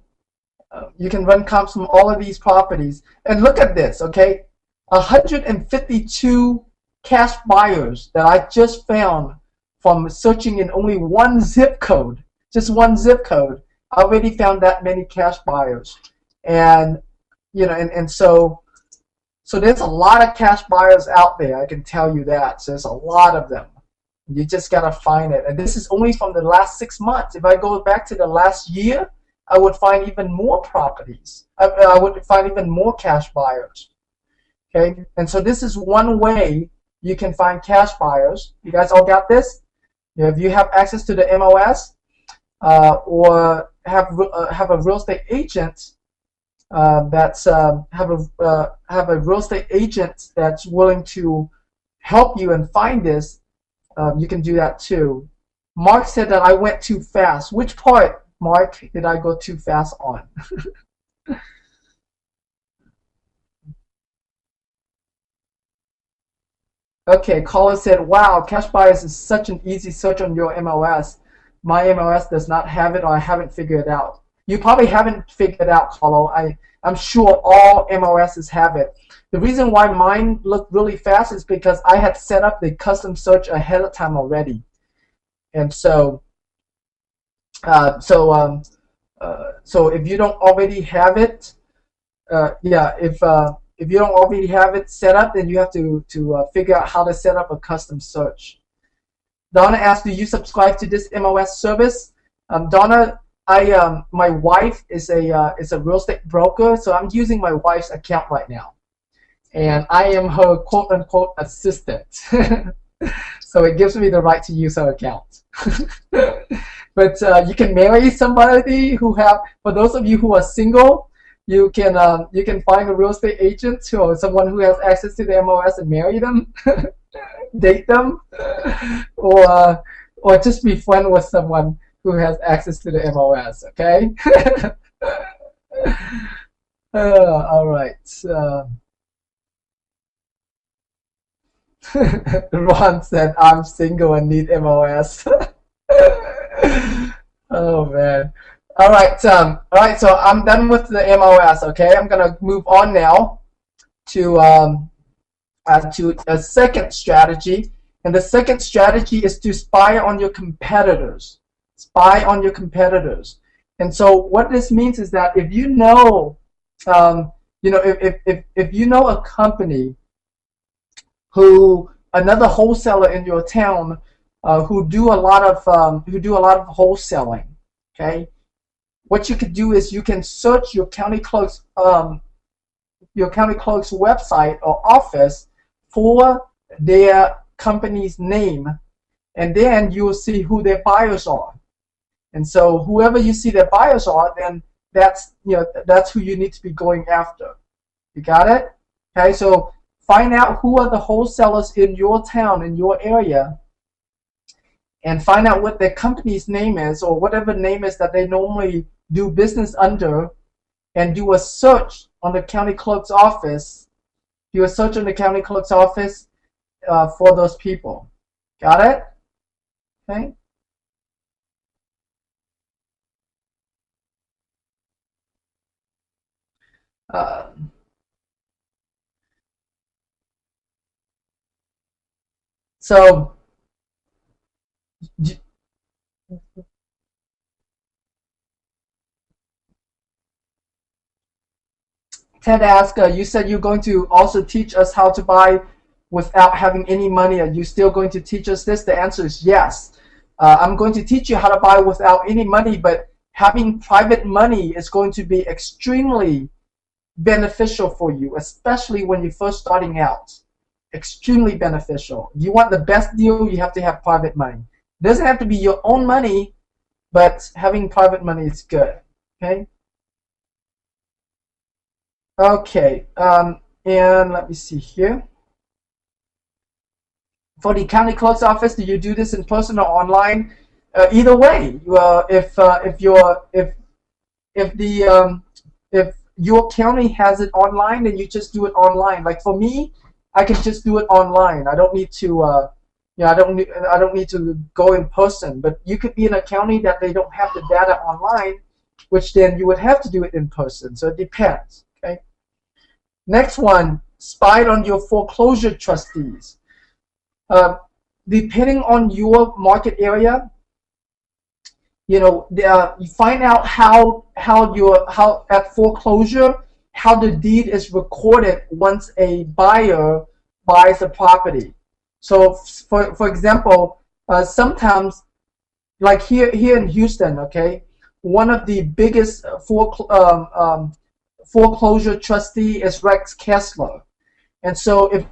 You can run comps from all of these properties, and look at this. Okay, 152 cash buyers that I just found from searching in only one zip code. Just one zip code. I already found that many cash buyers, and so there's a lot of cash buyers out there. I can tell you that. So there's a lot of them. You just gotta find it, and this is only from the last 6 months. If I go back to the last year, I would find even more properties. I would find even more cash buyers. Okay, and so this is one way you can find cash buyers. You guys all got this? If you have access to the MLS, or have a real estate agent have a real estate agent that's willing to help you and find this, you can do that too. Mark said that I went too fast. Which part, Mark, did I go too fast on? Okay, caller said, wow, cash buyers is such an easy search on your MLS. My MLS does not have it, or I haven't figured it out. You probably haven't figured it out, caller. I'm sure all MLSs have it. The reason why mine looked really fast is because I had set up the custom search ahead of time already. And so So if you don't already have it, yeah, if you don't already have it set up, then you have to figure out how to set up a custom search. Donna asked, do you subscribe to this MOS service? Donna, my wife is a real estate broker, so I'm using my wife's account right now, and I am her quote unquote assistant. So it gives me the right to use her account. But you can marry somebody who have. For those of you who are single, you can find a real estate agent or someone who has access to the MOS and marry them, date them, or just be friends with someone who has access to the MOS. Okay. All right. Ron said, "I'm single and need MOS." Oh man. All right. So I'm done with the MOS. Okay, I'm gonna move on now to a second strategy, and the second strategy is to spy on your competitors. Spy on your competitors. And so what this means is that if you know, if you know a company who another wholesaler in your town who do a lot of wholesaling, okay, what you could do is you can search your county clerk's website or office for their company's name, and then you will see who their buyers are. And so whoever you see their buyers are, then that's who you need to be going after. You got it? Okay, so find out who are the wholesalers in your town, in your area, and find out what their company's name is, or whatever name is that they normally do business under, and do a search on the county clerk's office. Do a search on the county clerk's office for those people. Got it? Okay. So Ted asked, you said you're going to also teach us how to buy without having any money. Are you still going to teach us this? The answer is yes. I'm going to teach you how to buy without any money, but having private money is going to be extremely beneficial for you, especially when you're first starting out. Extremely beneficial. You want the best deal, you have to have private money. It doesn't have to be your own money, but having private money is good. Okay? Okay, and let me see here. For the county clerk's office, do you do this in person or online? Either way, if your county has it online, then you just do it online. Like for me, I can just do it online. I don't need to, I don't need to go in person. But you could be in a county that they don't have the data online, which then you would have to do it in person. So it depends. Okay. Next one, spy on your foreclosure trustees. Depending on your market area, you find out how at foreclosure, how the deed is recorded once a buyer buys a property. So for example, sometimes, like here in Houston, okay, one of the biggest foreclosure trustee is Rex Kessler. And so if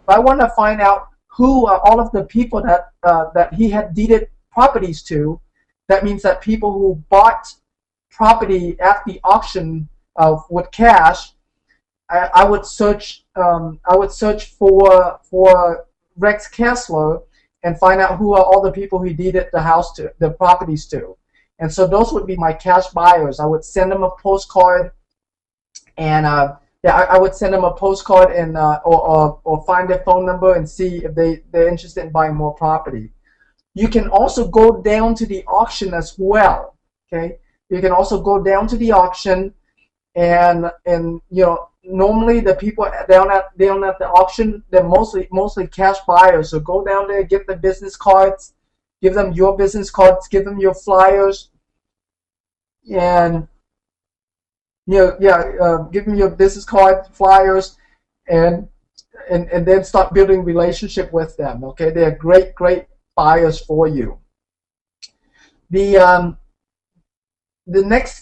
I want to find out who are all of the people that he had deeded properties to, that means that people who bought property at the auction with cash, I would search for Rex Kessler and find out who are all the people he deeded the properties to. And so those would be my cash buyers. I would send them a postcard, and I would send them a postcard and or find their phone number and see if they're interested in buying more property. You can also go down to the auction as well. Okay, you can also go down to the auction, and normally the people down at the auction, they're mostly cash buyers. So go down there, get the business cards, give them your business cards, give them your flyers, and give them your business card, flyers, and and then start building relationship with them. Okay, they're great buyers for you. The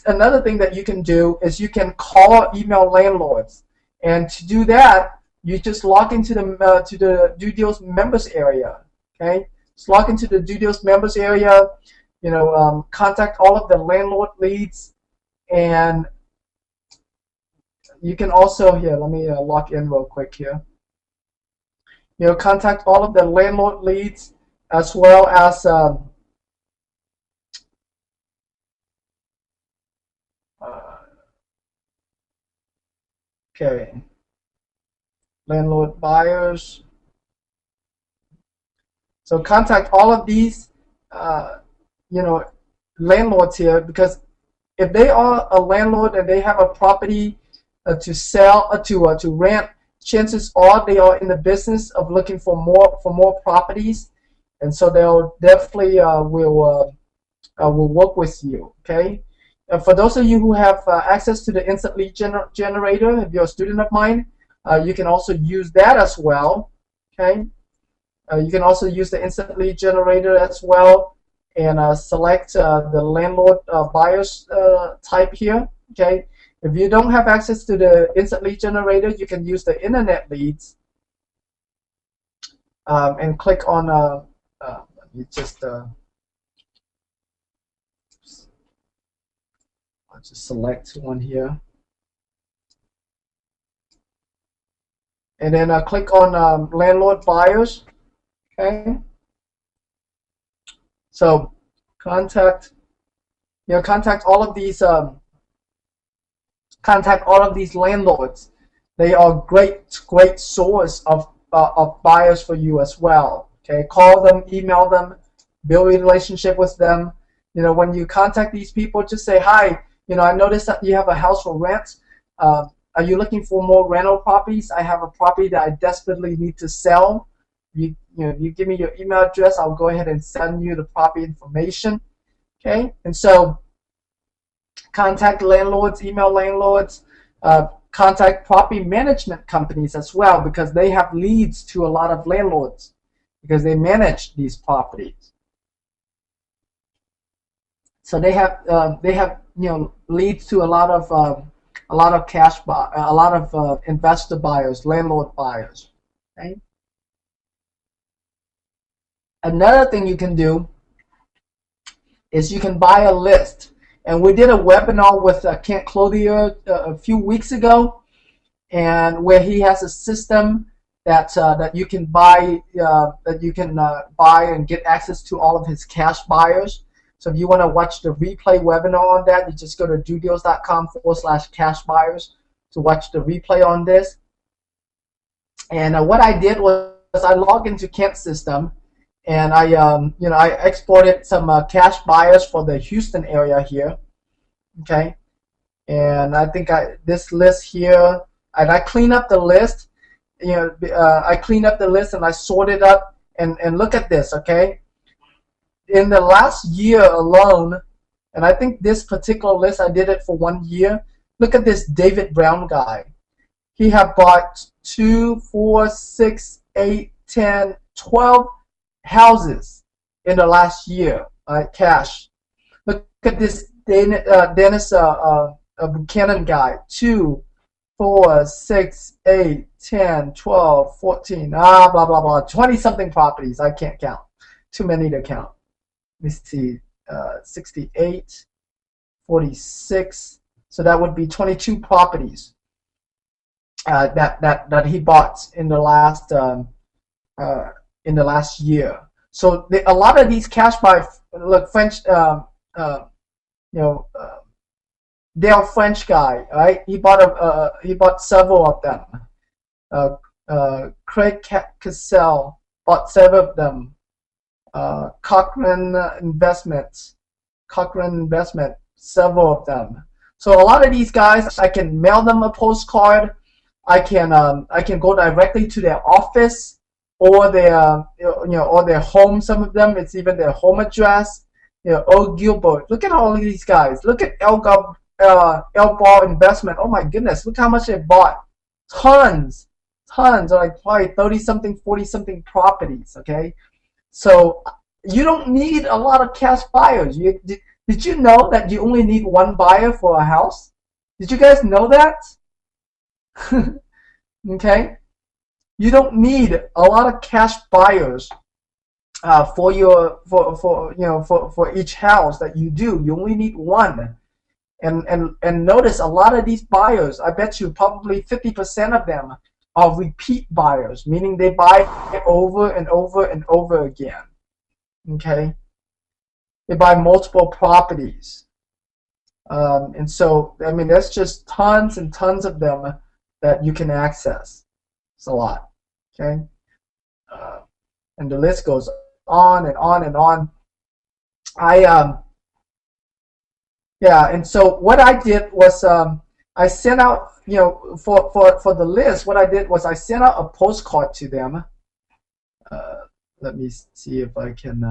another thing that you can do is you can call or email landlords, and to do that, you just log into the to the Due Deals members area. Okay, just log into the Due Deals members area. Contact all of the landlord leads, and you can also let me log in real quick here. Contact all of the landlord leads as well as okay, landlord buyers. So contact all of these landlords here, because if they are a landlord and they have a property to sell to rent, chances are they are in the business of looking for more properties, and so they'll definitely will work with you. Okay. For those of you who have access to the instant lead generator, if you're a student of mine, you can also use that as well. Okay. You can also use the instant lead generator as well, and select the landlord buyers type here. Okay. If you don't have access to the instant lead generator, you can use the internet leads and click on let me just I'll just select one here, and then click on landlord buyers. Okay, so contact all of these landlords. They are great source of buyers for you as well. Okay, call them, email them, build a relationship with them. When you contact these people, just say, hi, I noticed that you have a house for rent. Are you looking for more rental properties? I have a property that I desperately need to sell. You give me your email address, I'll go ahead and send you the property information. Okay, and so contact landlords, email landlords, contact property management companies as well, because they have leads to a lot of landlords because they manage these properties. So they have leads to a lot of cash buy, a lot of investor buyers, landlord buyers. Okay. Another thing you can do is you can buy a list. And we did a webinar with Kent Clothier a few weeks ago, and where he has a system that you can buy buy and get access to all of his cash buyers. So if you want to watch the replay webinar on that, you just go to duedeals.com/cash buyers to watch the replay on this. And what I did was I logged into Kent's system, and I exported some cash buyers for the Houston area here. Okay, and I think this list here, and I clean up the list. I cleaned up the list and I sorted up, and look at this. Okay, in the last year alone, and I think this particular list I did it for 1 year. Look at this David Brown guy. He had bought 2, 4, 6, 8, 10, 12 houses in the last year, cash. Look at this Dennis Buchanan guy. 2, 4, 6, 8, 10, 12, 14, blah blah blah, 20 something properties. I can't count. Too many to count. Let me see. 68, 46. So that would be 22 properties that he bought in the last year. So a lot of these cash buy, look, French, Dale French guy, right? He bought several of them. Craig Cassell bought several of them. Cochrane Investment, several of them. So a lot of these guys, I can mail them a postcard. I can go directly to their office, or their or their home. Some of them, it's even their home address, You know, O Gilbert. Look at all of these guys. Look at L Ball Investment. Oh my goodness, look how much they bought. Tons, like probably 30 something, 40 something properties. Okay, so you don't need a lot of cash buyers. Did you know that you only need one buyer for a house? Did you guys know that? Okay, you don't need a lot of cash buyers for each house that you do. You only need one. And notice a lot of these buyers, I bet you probably 50% of them are repeat buyers, meaning they buy over and over and over again. Okay, they buy multiple properties, and so I mean there's just tons and tons of them that you can access. It's a lot. Okay, and the list goes on and on and on. Yeah, and so what I did was I sent out, you know, for the list, what I did was I sent out a postcard to them. Let me see if I can.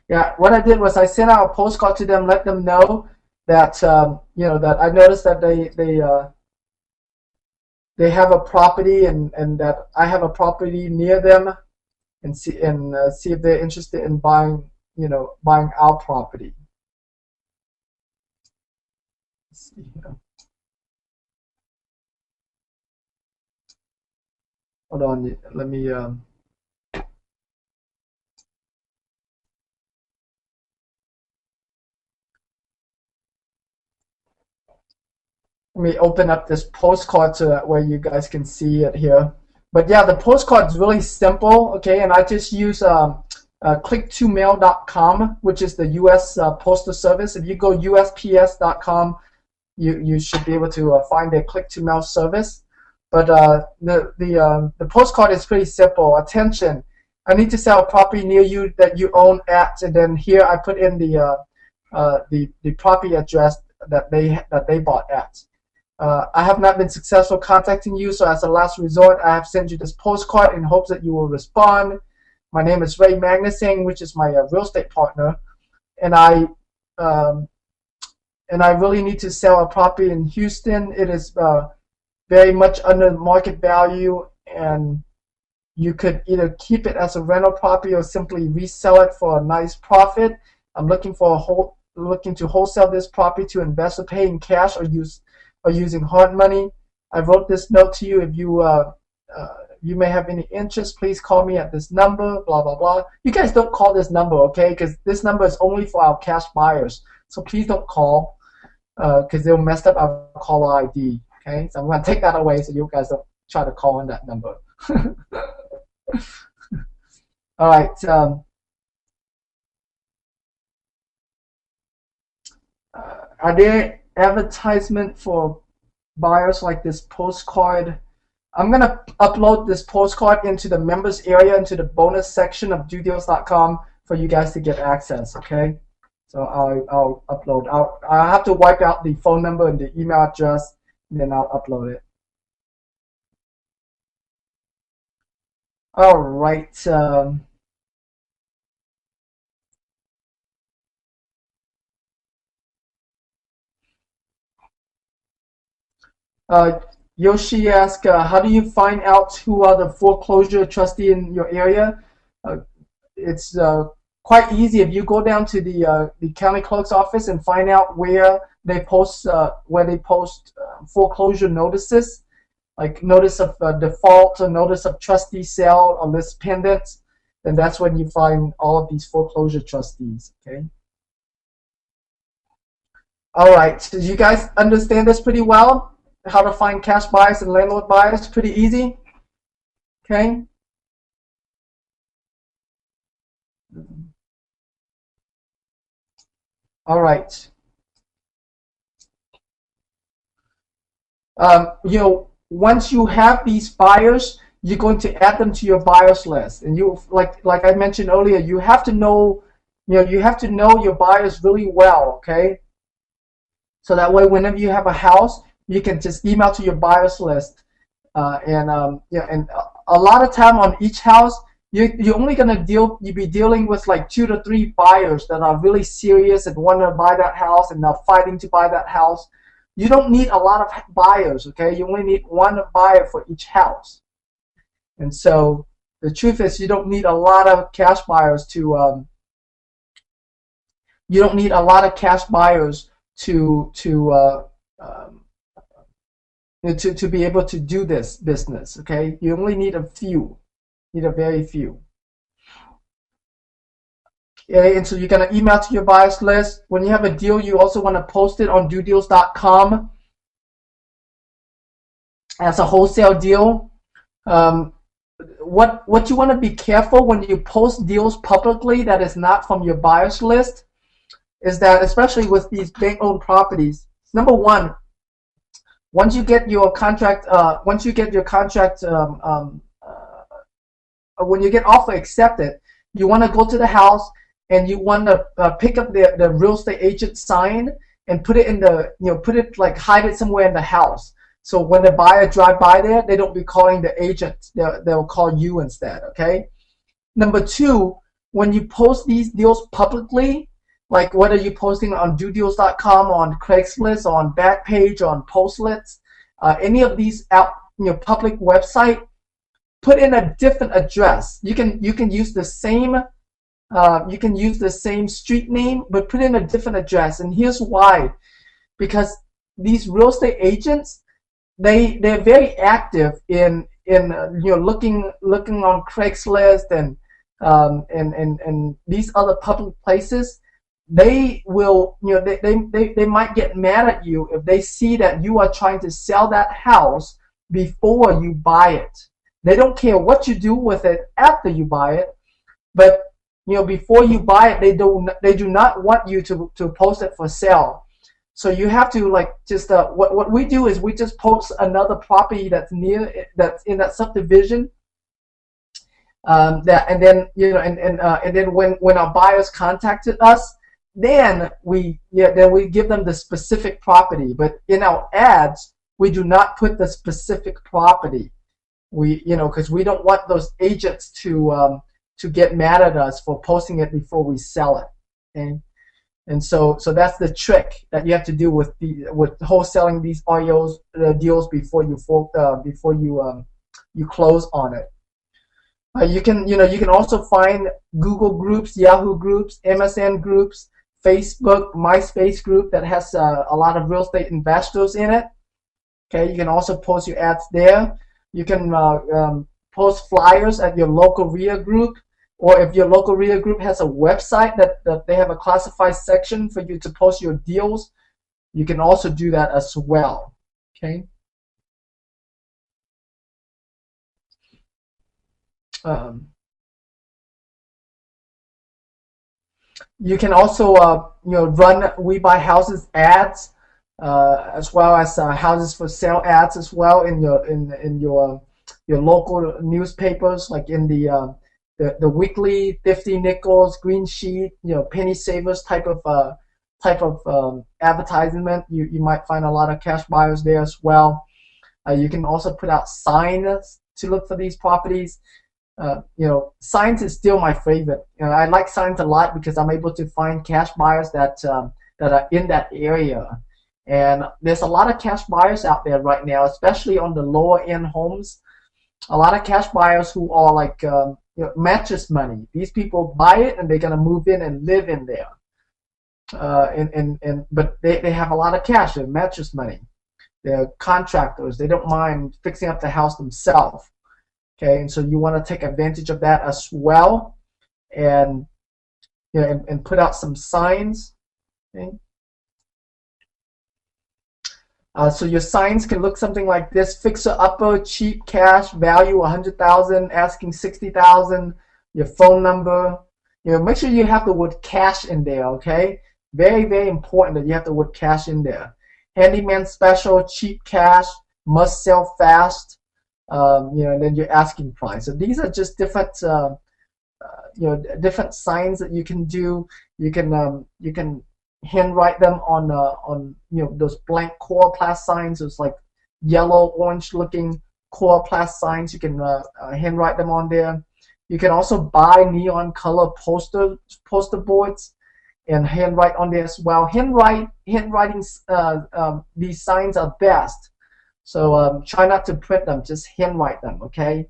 Yeah, what I did was I sent out a postcard to them, let them know that you know, that I noticed that they have a property and that I have a property near them, and see if they're interested in buying, you know, buying our property. Let's see here. Hold on, let me open up this postcard so that way you guys can see it here. But yeah, the postcard is really simple, okay, and I just use click2mail.com, which is the U.S. Postal Service. If you go USPS.com, you should be able to find their click-to-mail service. But the postcard is pretty simple. Attention, I need to sell a property near you that you own at, and then here I put in the property address that they bought at. I have not been successful contacting you, so as a last resort, I have sent you this postcard in hopes that you will respond. My name is Ray Magnusing, which is my real estate partner, and I really need to sell a property in Houston. It is very much under market value, and you could either keep it as a rental property or simply resell it for a nice profit. I'm looking to wholesale this property to invest or pay in cash or using hard money. I wrote this note to you. If you may have any interest, please call me at this number, blah, blah, blah. You guys don't call this number, okay? Because this number is only for our cash buyers. So please don't call, because they'll mess up our caller ID, okay? So I'm going to take that away so you guys don't try to call on that number. All right. Are there advertisement for buyers like this postcard? I'm going to upload this postcard into the members area, into the bonus section of dodeals.com for you guys to get access, okay? So I'll upload. I'll have to wipe out the phone number and the email address, and then I'll upload it. All right. Yoshi asks, how do you find out who are the foreclosure trustee in your area? It's quite easy. If you go down to the county clerk's office and find out where they post foreclosure notices, like notice of default or notice of trustee sale or list pendants, then that's when you find all of these foreclosure trustees. Okay. All right. Did you guys understand this pretty well? How to find cash buyers and landlord buyers? Pretty easy. Okay. All right. You know, once you have these buyers, you're going to add them to your buyers list, and you like I mentioned earlier, you have to know, you have to know your buyers really well. Okay. So that way, whenever you have a house, you can just email to your buyers list, and a lot of time on each house, you're only gonna you'll be dealing with like 2 to 3 buyers that are really serious and want to buy that house and are fighting to buy that house. You don't need a lot of buyers, okay? You only need one buyer for each house. And so the truth is, you don't need a lot of cash buyers to to be able to do this business, okay? You only need a few, a very few. Okay, and so you're gonna email to your buyers list. When you have a deal, you also want to post it on dodeals.com as a wholesale deal. What you want to be careful when you post deals publicly that is not from your buyers list is that, especially with these bank-owned properties, number one, once you get your contract, when you get offer accepted, you want to go to the house and you want to pick up the real estate agent sign and put it in the, hide it somewhere in the house. So when the buyer drive by there, they don't be calling the agent. They'll call you instead, okay? Number two, when you post these deals publicly, like whether you're posting on dodeals.com, on Craigslist, on Backpage, on Postlets, any of these public website, put in a different address. You can use the same street name, but put in a different address. And here's why: because these real estate agents, they're very active in looking on Craigslist and these other public places. They will, they might get mad at you if they see that you are trying to sell that house before you buy it. They don't care what you do with it after you buy it, but before you buy it, they do not want you to post it for sale. So you have to what we do is we just post another property that's in that subdivision. And then when our buyers contacted us, then we give them the specific property. But in our ads, we do not put the specific property. Because we don't want those agents to get mad at us for posting it before we sell it. Okay? And so that's the trick that you have to do with wholesaling these deals before you close on it. You can also find Google groups, Yahoo groups, MSN groups, Facebook, MySpace group that has a lot of real estate investors in it. Okay, you can also post your ads there. You can post flyers at your local REIA group, or if your local REIA group has a website that they have a classified section for you to post your deals, you can also do that as well. Okay. You can also run We Buy Houses ads, as well as houses for sale ads as well in your local newspapers, like in the weekly 50 nickels, green sheet, penny savers type of advertisement. You might find a lot of cash buyers there as well. You can also put out signs to look for these properties. Signs is still my favorite. I like signs a lot because I'm able to find cash buyers that are in that area. And there's a lot of cash buyers out there right now, especially on the lower end homes. A lot of cash buyers who are like mattress money. These people buy it and they're gonna move in and live in there. But they have a lot of cash. They're mattress money. They're contractors. They don't mind fixing up the house themselves. Okay, and so you want to take advantage of that as well, and put out some signs. Okay. So your signs can look something like this: fixer upper, cheap cash, value 100,000, asking 60,000. Your phone number. Make sure you have the word cash in there. Okay, very, very important that you have the word cash in there. Handyman special, cheap cash, must sell fast. And then your asking price. So these are just different, different signs that you can do. You can handwrite them on those blank coroplast signs. Those like yellow, orange-looking coroplast signs. You can handwrite them on there. You can also buy neon color poster boards and handwrite on there as well. Handwriting these signs are best. So try not to print them, just handwrite them, okay?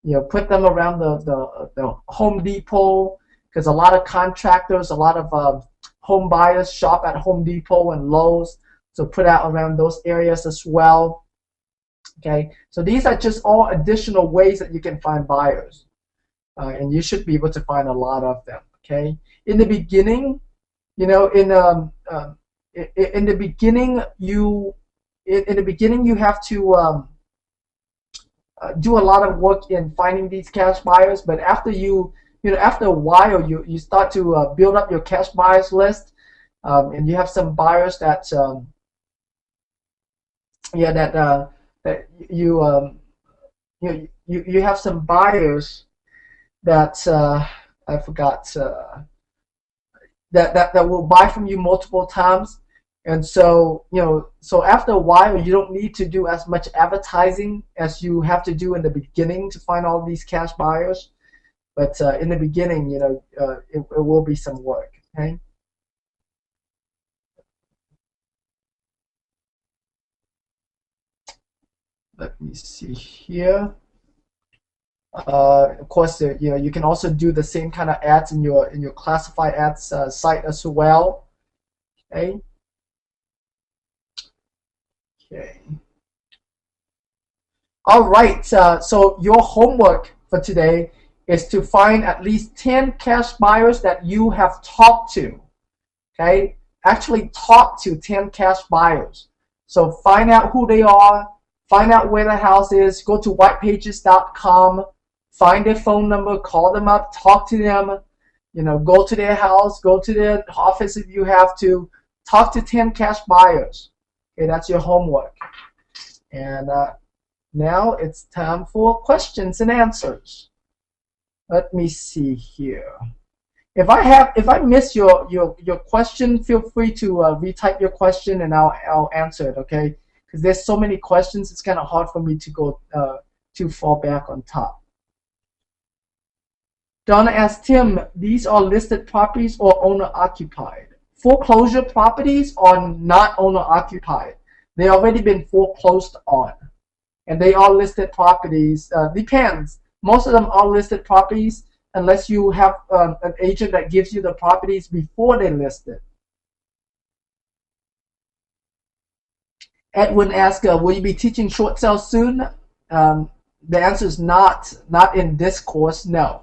You know, put them around the Home Depot, because a lot of contractors, a lot of home buyers shop at Home Depot and Lowe's, so put out around those areas as well. Okay, so these are just all additional ways that you can find buyers, and you should be able to find a lot of them. Okay, in the beginning, you know, in the beginning, you have to do a lot of work in finding these cash buyers, but after after a while, you start to build up your cash buyers list, and you have some buyers that that you have some buyers that I forgot that will buy from you multiple times. And so, so after a while, you don't need to do as much advertising as you have to do in the beginning to find all these cash buyers. But in the beginning, it will be some work. Okay. Let me see here. Of course, you can also do the same kind of ads in your classified ads site as well. Okay. Okay. All right. So your homework for today is to find at least 10 cash buyers that you have talked to. Okay. Actually talk to 10 cash buyers. So find out who they are. Find out where the house is. Go to whitepages.com. Find their phone number. Call them up. Talk to them. Go to their house. Go to their office if you have to. Talk to 10 cash buyers. Okay, that's your homework. And now it's time for questions and answers. Let me see here. If I miss your question, feel free to retype your question and I'll answer it. Okay, because there's so many questions, it's kind of hard for me to go too far back on top. Donna asked Tim, these are listed properties or owner occupied? Foreclosure properties are not owner occupied. They already been foreclosed on, and they are listed properties. Depends. Most of them are listed properties unless you have an agent that gives you the properties before they list it. Edwin asked, will you be teaching short sales soon? The answer is not in this course, no.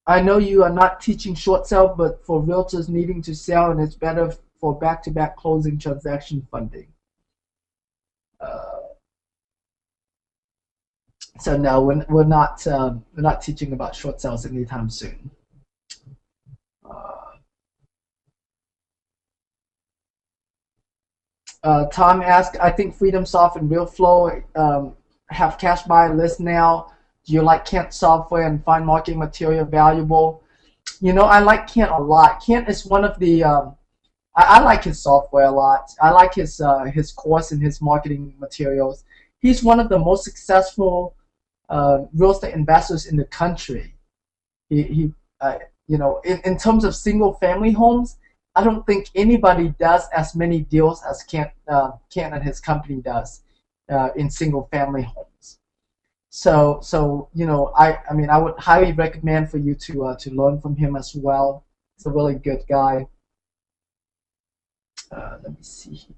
I know you are not teaching short sale, but for realtors needing to sell, and it's better for back-to-back closing transaction funding. So no, we're not teaching about short sales anytime soon. Tom asked, I think FreedomSoft and RealFlow have cash buy list now. Do you like Kent software and find marketing material valuable? I like Kent a lot. Kent is one of the I like his software a lot. I like his course and his marketing materials. He's one of the most successful real estate investors in the country. In terms of single family homes, I don't think anybody does as many deals as Kent and his company does in single family homes. So I would highly recommend for you to learn from him as well. He's a really good guy. Let me see here.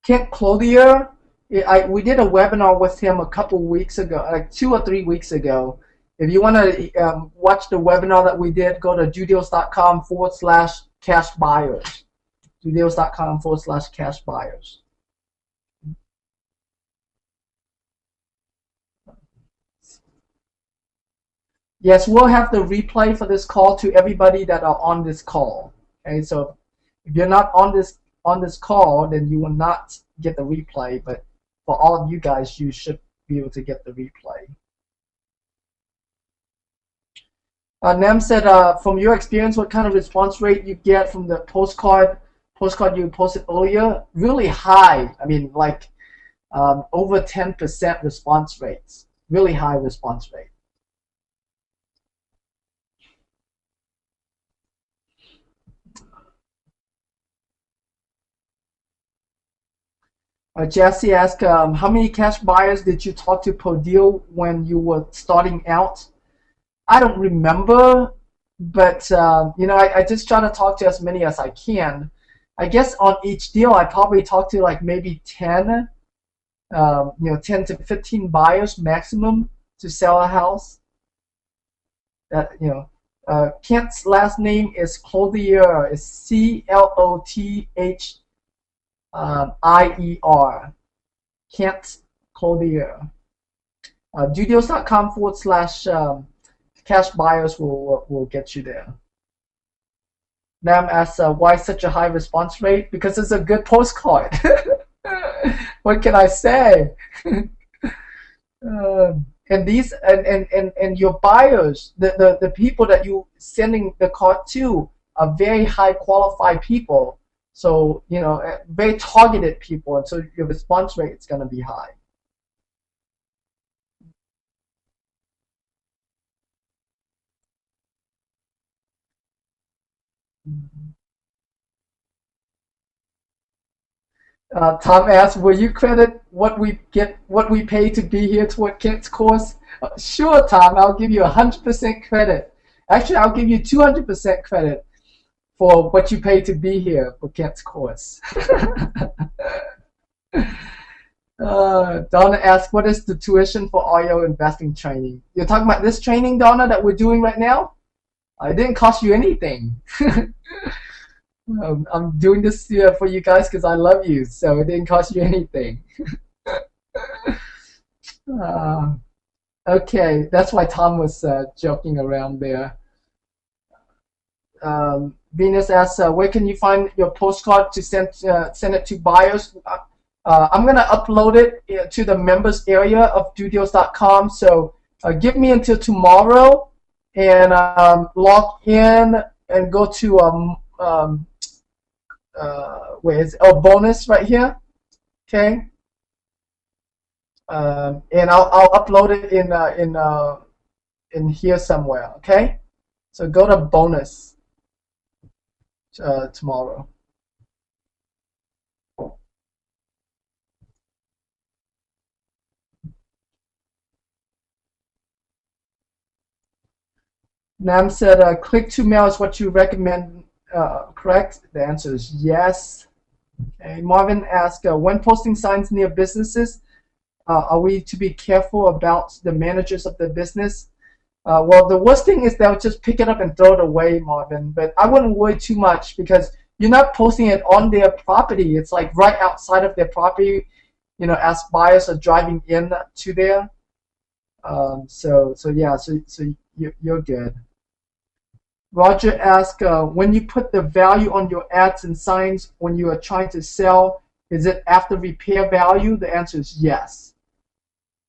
Kent Clothier, we did a webinar with him a couple weeks ago, like 2 or 3 weeks ago. If you want to watch the webinar that we did, go to judeos.com/cash buyers. judeos.com/cash buyers. Yes, we'll have the replay for this call to everybody that are on this call. Okay, so if you're not on this call, then you will not get the replay. But for all of you guys, you should be able to get the replay. Nam said, from your experience, what kind of response rate you get from the postcard you posted earlier? Really high. I mean, like over 10% response rates. Really high response rate. Jesse asked, how many cash buyers did you talk to per deal when you were starting out? I don't remember, but you know, I just try to talk to as many as I can. I guess on each deal, I probably talk to like maybe 10, you know, 10 to 15 buyers maximum to sell a house. That, you know, Kent's last name is Clothier. It's Clothier. Kent Clothier. Dudeals.com/cash buyers will get you there. Nam asks, why such a high response rate? Because it's a good postcard. What can I say? And these and your buyers, the people that you sending the card to are very high qualified people. So, you know, very targeted people, and so your response rate is going to be high. Tom asks, will you credit what we pay to be here toward Kent's course? Sure, Tom, I'll give you 100% credit. Actually, I'll give you 200% credit for what you pay to be here for Kent's course. Donna asks, what is the tuition for REO investing training? You're talking about this training, Donna, that we're doing right now? It didn't cost you anything. I'm doing this for you guys because I love you, so it didn't cost you anything. Okay, that's why Tom was joking around there. Venus asks, where can you find your postcard to send it to buyers? I'm gonna upload it to the members area of dudeals.com. So give me until tomorrow and log in and go to where is it? Oh, bonus right here. Okay. And I'll upload it in here somewhere. Okay. So go to bonus tomorrow. Nam said, click to mail is what you recommend, correct? The answer is yes. Okay. Marvin asked, when posting signs near businesses, are we to be careful about the managers of the business? Well, the worst thing is they'll just pick it up and throw it away, Marvin. But I wouldn't worry too much because you're not posting it on their property. It's like right outside of their property, you know, as buyers are driving in to there. So yeah, so you're good. Roger asked, when you put the value on your ads and signs when you are trying to sell, is it after repair value? The answer is yes.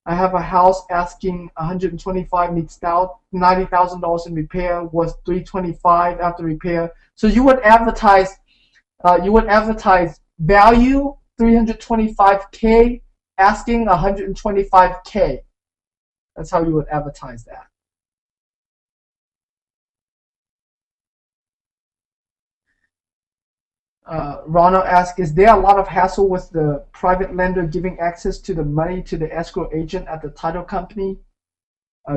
I have a house asking 125 needs $90,000 in repair, was 325 after repair. So you would advertise value 325K, asking 125K. That's how you would advertise that. Ronald asks, is there a lot of hassle with the private lender giving access to the money to the escrow agent at the title company,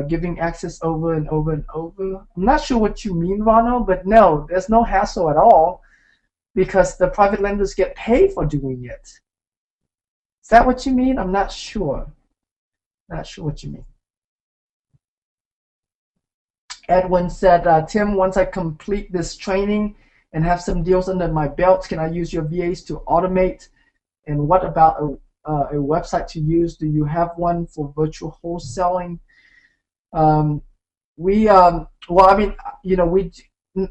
giving access over and over and over? I'm not sure what you mean, Ronald, but no, there's no hassle at all because the private lenders get paid for doing it. Is that what you mean? I'm not sure. Not sure what you mean. Edwin said, Tim, once I complete this training and have some deals under my belt, can I use your VAs to automate? And what about a website to use? Do you have one for virtual wholesaling? Well, I mean, you know,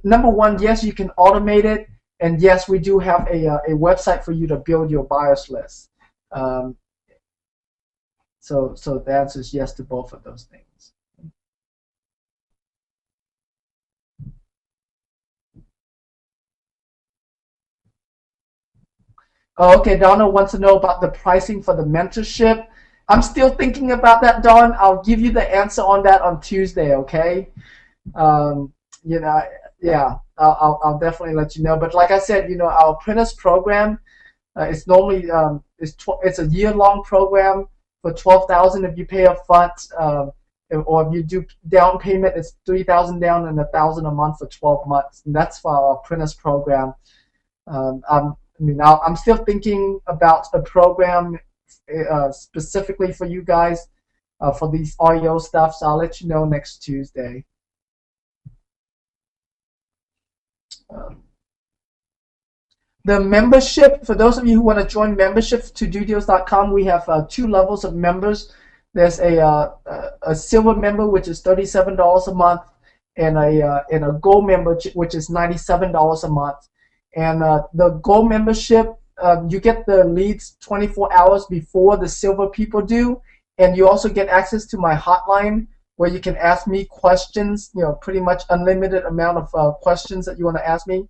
number one, yes, you can automate it, and yes, we do have a website for you to build your buyers list. So the answer is yes to both of those things. Oh, okay, Donna wants to know about the pricing for the mentorship. I'm still thinking about that, Dawn. I'll give you the answer on that on Tuesday, okay? Um, you know, yeah, I'll definitely let you know. But like I said, our apprentice program, it's normally it's a year-long program for 12,000 if you pay up front, or if you do down payment, it's 3,000 down and 1,000 a month for 12 months, and that's for our apprentice program. I'm still thinking about a program specifically for you guys for these REO stuff, so I'll let you know next Tuesday. The membership, for those of you who want to join membership to dodeals.com, we have 2 levels of members. There's a silver member, which is $37 a month, and a gold member, which is $97 a month. And the gold membership, you get the leads 24 hours before the silver people do, and you also get access to my hotline where you can ask me questions, pretty much unlimited amount of questions that you want to ask me.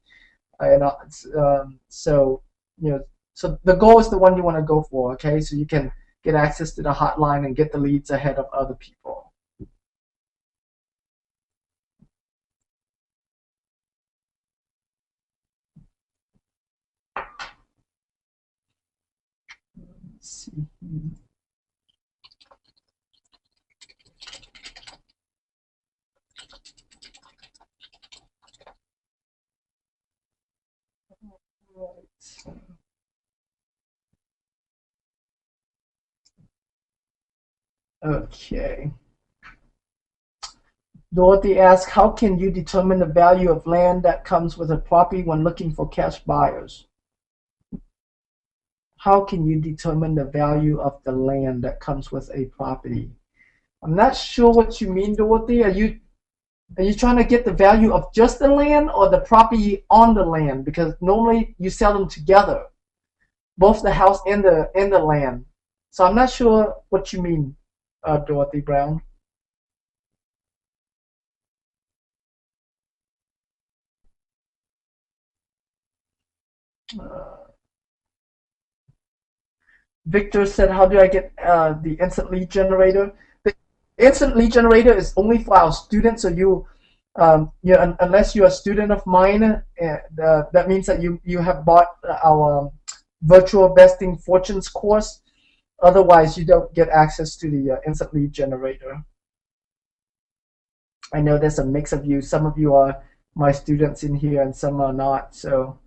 So the goal is the one you want to go for, okay? So you can get access to the hotline and get the leads ahead of other people. Let's see. Right. Okay. Dorothy asks, how can you determine the value of land that comes with a property when looking for cash buyers? How can you determine the value of the land that comes with a property? I'm not sure what you mean, Dorothy. Are you trying to get the value of just the land or the property on the land? Because normally you sell them together, both the house and the land. So I'm not sure what you mean, Dorothy Brown. Victor said, how do I get the instant lead generator? The instant lead generator is only for our students, so unless you're a student of mine, that means that you have bought our virtual vesting fortunes course. Otherwise, you don't get access to the instant lead generator. I know there's a mix of you. Some of you are my students in here and some are not. So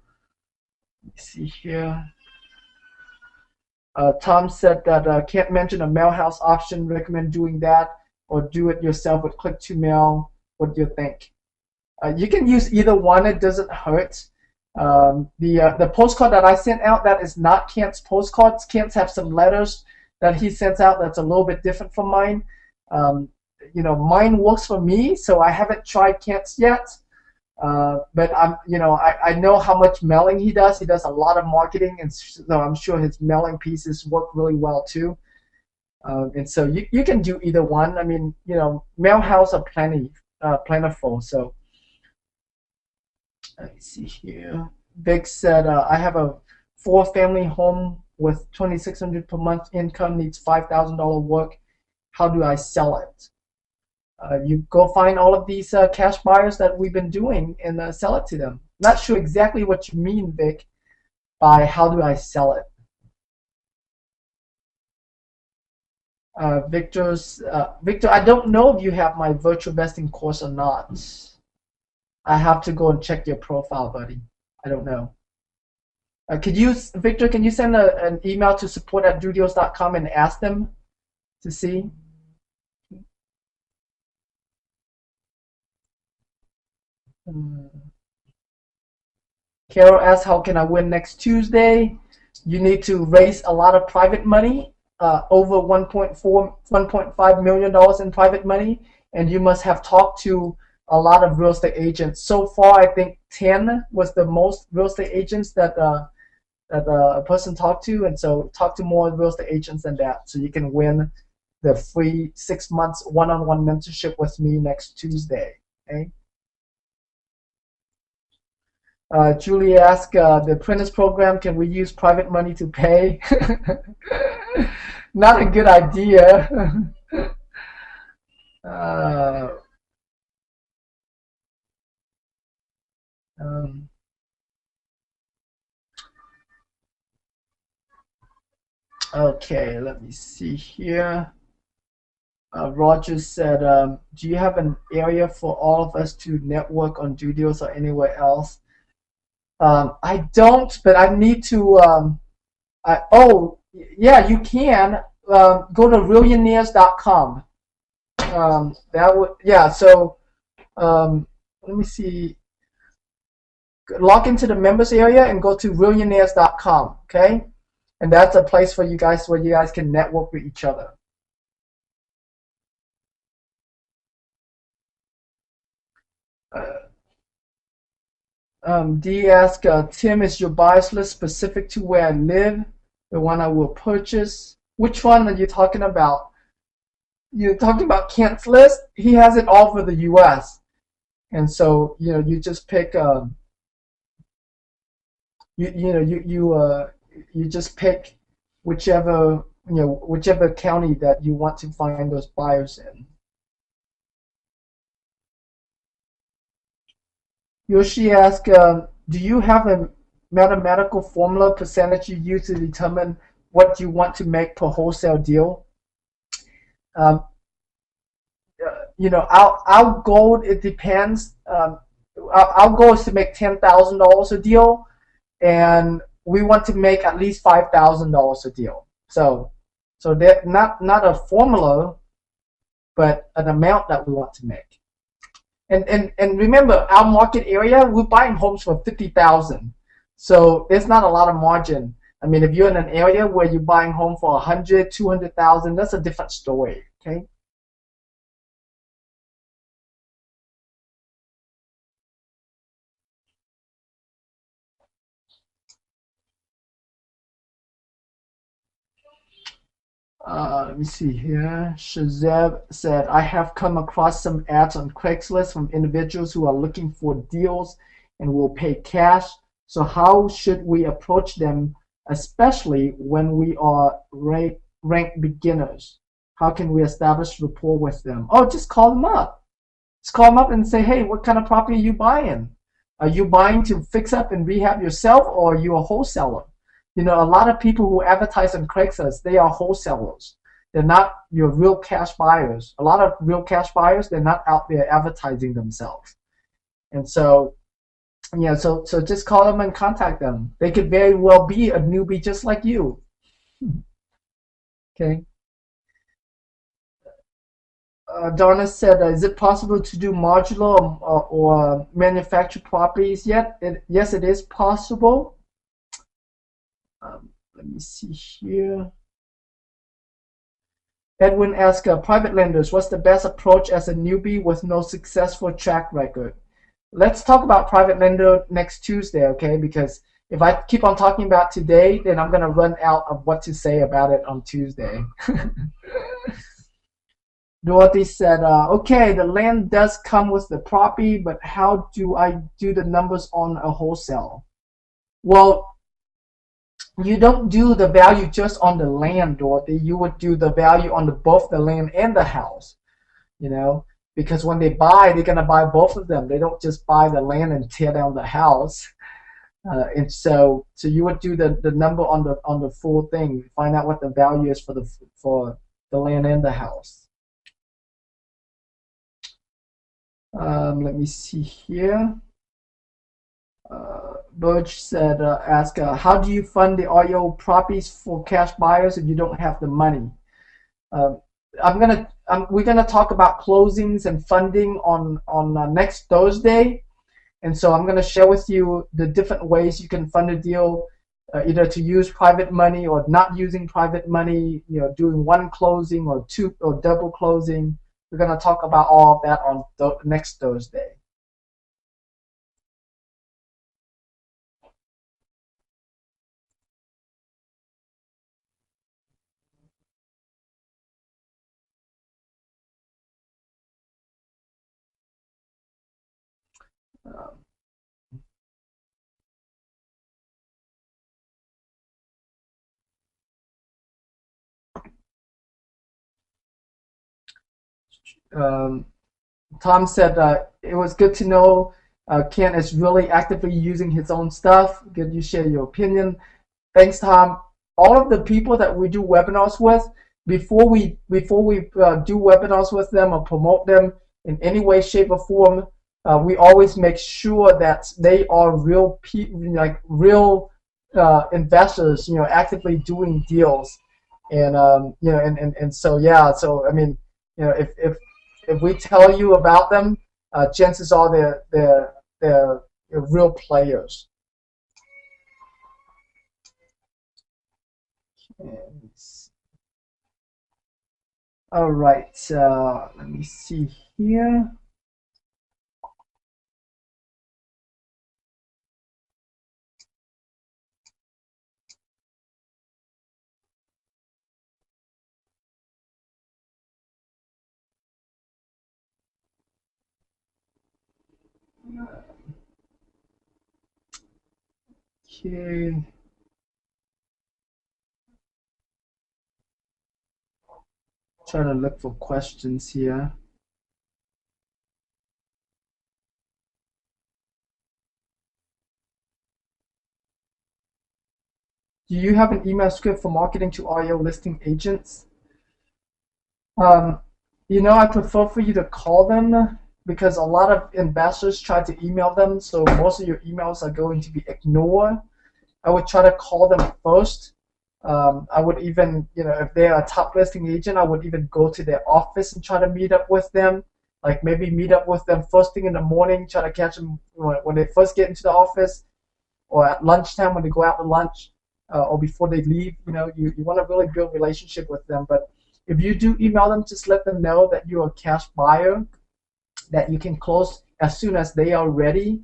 let me see here. Tom said that can't mention a mail house option. Recommend doing that or do it yourself with click to mail. What do you think? You can use either one. It doesn't hurt. The postcard that I sent out, that is not Kent's postcards. Kent's have some letters that he sends out that's a little bit different from mine. Mine works for me, so I haven't tried Kent's yet. But I know how much mailing he does. He does a lot of marketing, and so I'm sure his mailing pieces work really well too. And so you can do either one. I mean, mail house are plentiful. So let me see here. Vic said, I have a 4-family home with $2,600 per month income, needs $5,000 work. How do I sell it? You go find all of these cash buyers that we've been doing and sell it to them. Not sure exactly what you mean, Vic, by how do I sell it. Victor, I don't know if you have my virtual vesting course or not. I have to go and check your profile, buddy. I don't know. Victor, can you send an email to support@dodeals.com and ask them to see? Carol asks, how can I win next Tuesday? You need to raise a lot of private money, over $1.5 million in private money, and you must have talked to a lot of real estate agents. So far, I think 10 was the most real estate agents that a person talked to, and so talk to more real estate agents than that, so you can win the free 6 months one-on-one mentorship with me next Tuesday. Okay. Julie asked, the apprentice program, can we use private money to pay? Not a good idea. uh, um, okay, let me see here. Roger said, do you have an area for all of us to network on Judios or anywhere else? I don't, but I need to. Oh, yeah, you can. Go to Realionaires.com. That would, yeah. So let me see. Log into the members area and go to Realionaires.com. Okay, and that's a place for you guys where you guys can network with each other. D ask, Tim, is your buyers list specific to where I live? The one I will purchase? Which one are you talking about? You're talking about Kent's list? He has it all over the U.S. And so, you just pick, you just pick whichever, whichever county that you want to find those buyers in. Yoshi asked, do you have a mathematical formula percentage you use to determine what you want to make per wholesale deal? Um, our goal, it depends. Our goal is to make $10,000 a deal, and we want to make at least $5,000 a deal. So that not a formula, but an amount that we want to make. And remember, our market area, we're buying homes for 50,000. So there's not a lot of margin. I mean, if you're in an area where you're buying home for 100, 200,000, that's a different story. Okay. Let me see here. Shazeb said, I have come across some ads on Craigslist from individuals who are looking for deals and will pay cash. So how should we approach them, especially when we are ranked beginners? How can we establish rapport with them? Oh, just call them up. Just call them up and say, hey, what kind of property are you buying? Are you buying to fix up and rehab yourself, or are you a wholesaler? A lot of people who advertise on Craigslist, they are wholesalers. They're not your real cash buyers. A lot of real cash buyers, they're not out there advertising themselves. And so, so just call them and contact them. They could very well be a newbie just like you. Okay. Donna said, is it possible to do modular or manufactured properties yet? Yes, it is possible. Let me see here. Edwin asked, private lenders, what's the best approach as a newbie with no successful track record? Let's talk about private lender next Tuesday, okay? Because if I keep on talking about today, then I'm going to run out of what to say about it on Tuesday. Dorothy said, okay, the land does come with the property, but how do I do the numbers on a wholesale? Well, you don't do the value just on the land, Dorothy. You would do the value on both the land and the house, because when they buy, they're going to buy both of them. They don't just buy the land and tear down the house. And so you would do the number on the full thing, find out what the value is for the land and the house. Let me see here. Burge said, ask, how do you fund the REO properties for cash buyers if you don't have the money? We're gonna talk about closings and funding on next Thursday, and so I'm gonna share with you the different ways you can fund a deal, either to use private money or not using private money. Doing one closing or two or double closing. We're gonna talk about all of that on next Thursday. Tom said it was good to know Ken is really actively using his own stuff. Good you share your opinion. Thanks, Tom. All of the people that we do webinars with, before we do webinars with them or promote them in any way, shape, or form, we always make sure that they are real real investors, actively doing deals, and and so yeah. So I mean, if we tell you about them, chances are they're real players. All right, let me see here. Okay. Try to look for questions here. Do you have an email script for marketing to REO listing agents? I prefer for you to call them because a lot of investors try to email them, so most of your emails are going to be ignored. I would try to call them first. I would even, if they're a top listing agent, I would even go to their office and try to meet up with them. Like maybe meet up with them first thing in the morning, try to catch them when they first get into the office, or at lunchtime when they go out to lunch, or before they leave. You want to really build a relationship with them. But if you do email them, just let them know that you're a cash buyer, that you can close as soon as they are ready.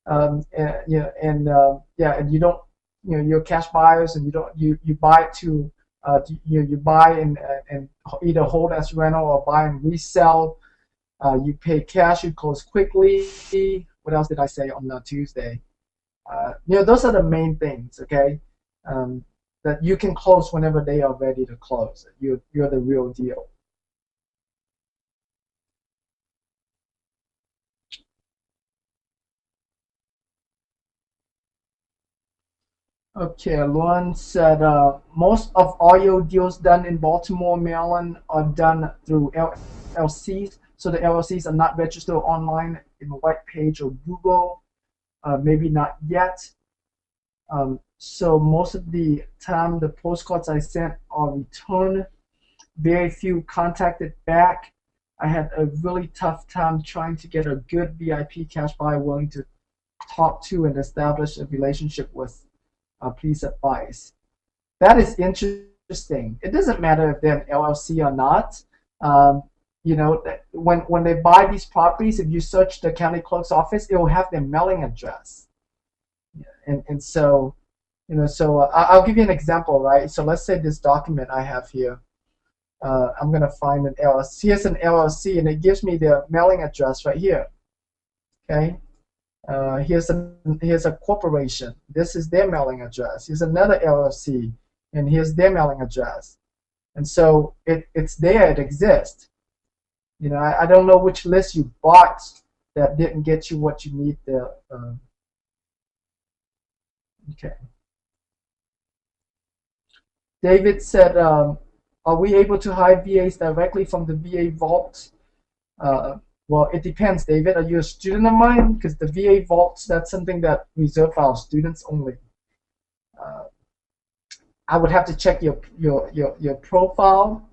And you don't, you're cash buyers, and you buy it to you buy and either hold as rental or buy and resell. You pay cash, you close quickly. What else did I say on Tuesday? Those are the main things, okay? That you can close whenever they are ready to close. You're the real deal. Okay, Luan said most of REO deals done in Baltimore, Maryland are done through LLCs. So the LLCs are not registered online in the white page or Google. Maybe not yet. So most of the time, the postcards I sent are returned. Very few contacted back. I had a really tough time trying to get a good VIP cash buyer willing to talk to and establish a relationship with. Please advise. That is interesting. It doesn't matter if they're an LLC or not. When they buy these properties, if you search the county clerk's office, it will have their mailing address. And so, I'll give you an example, right? So let's say this document I have here. I'm gonna find an LLC. Here's an LLC, and it gives me their mailing address right here. Okay. Here's a corporation. This is their mailing address. Here's another LLC, and here's their mailing address. And so it's there. It exists. I don't know which list you bought that didn't get you what you need there. Okay. David said, "Are we able to hire VAs directly from the VA vault?" Well, it depends, David. Are you a student of mine? Because the VA vaults, that's something that reserved for our students only. I would have to check your profile.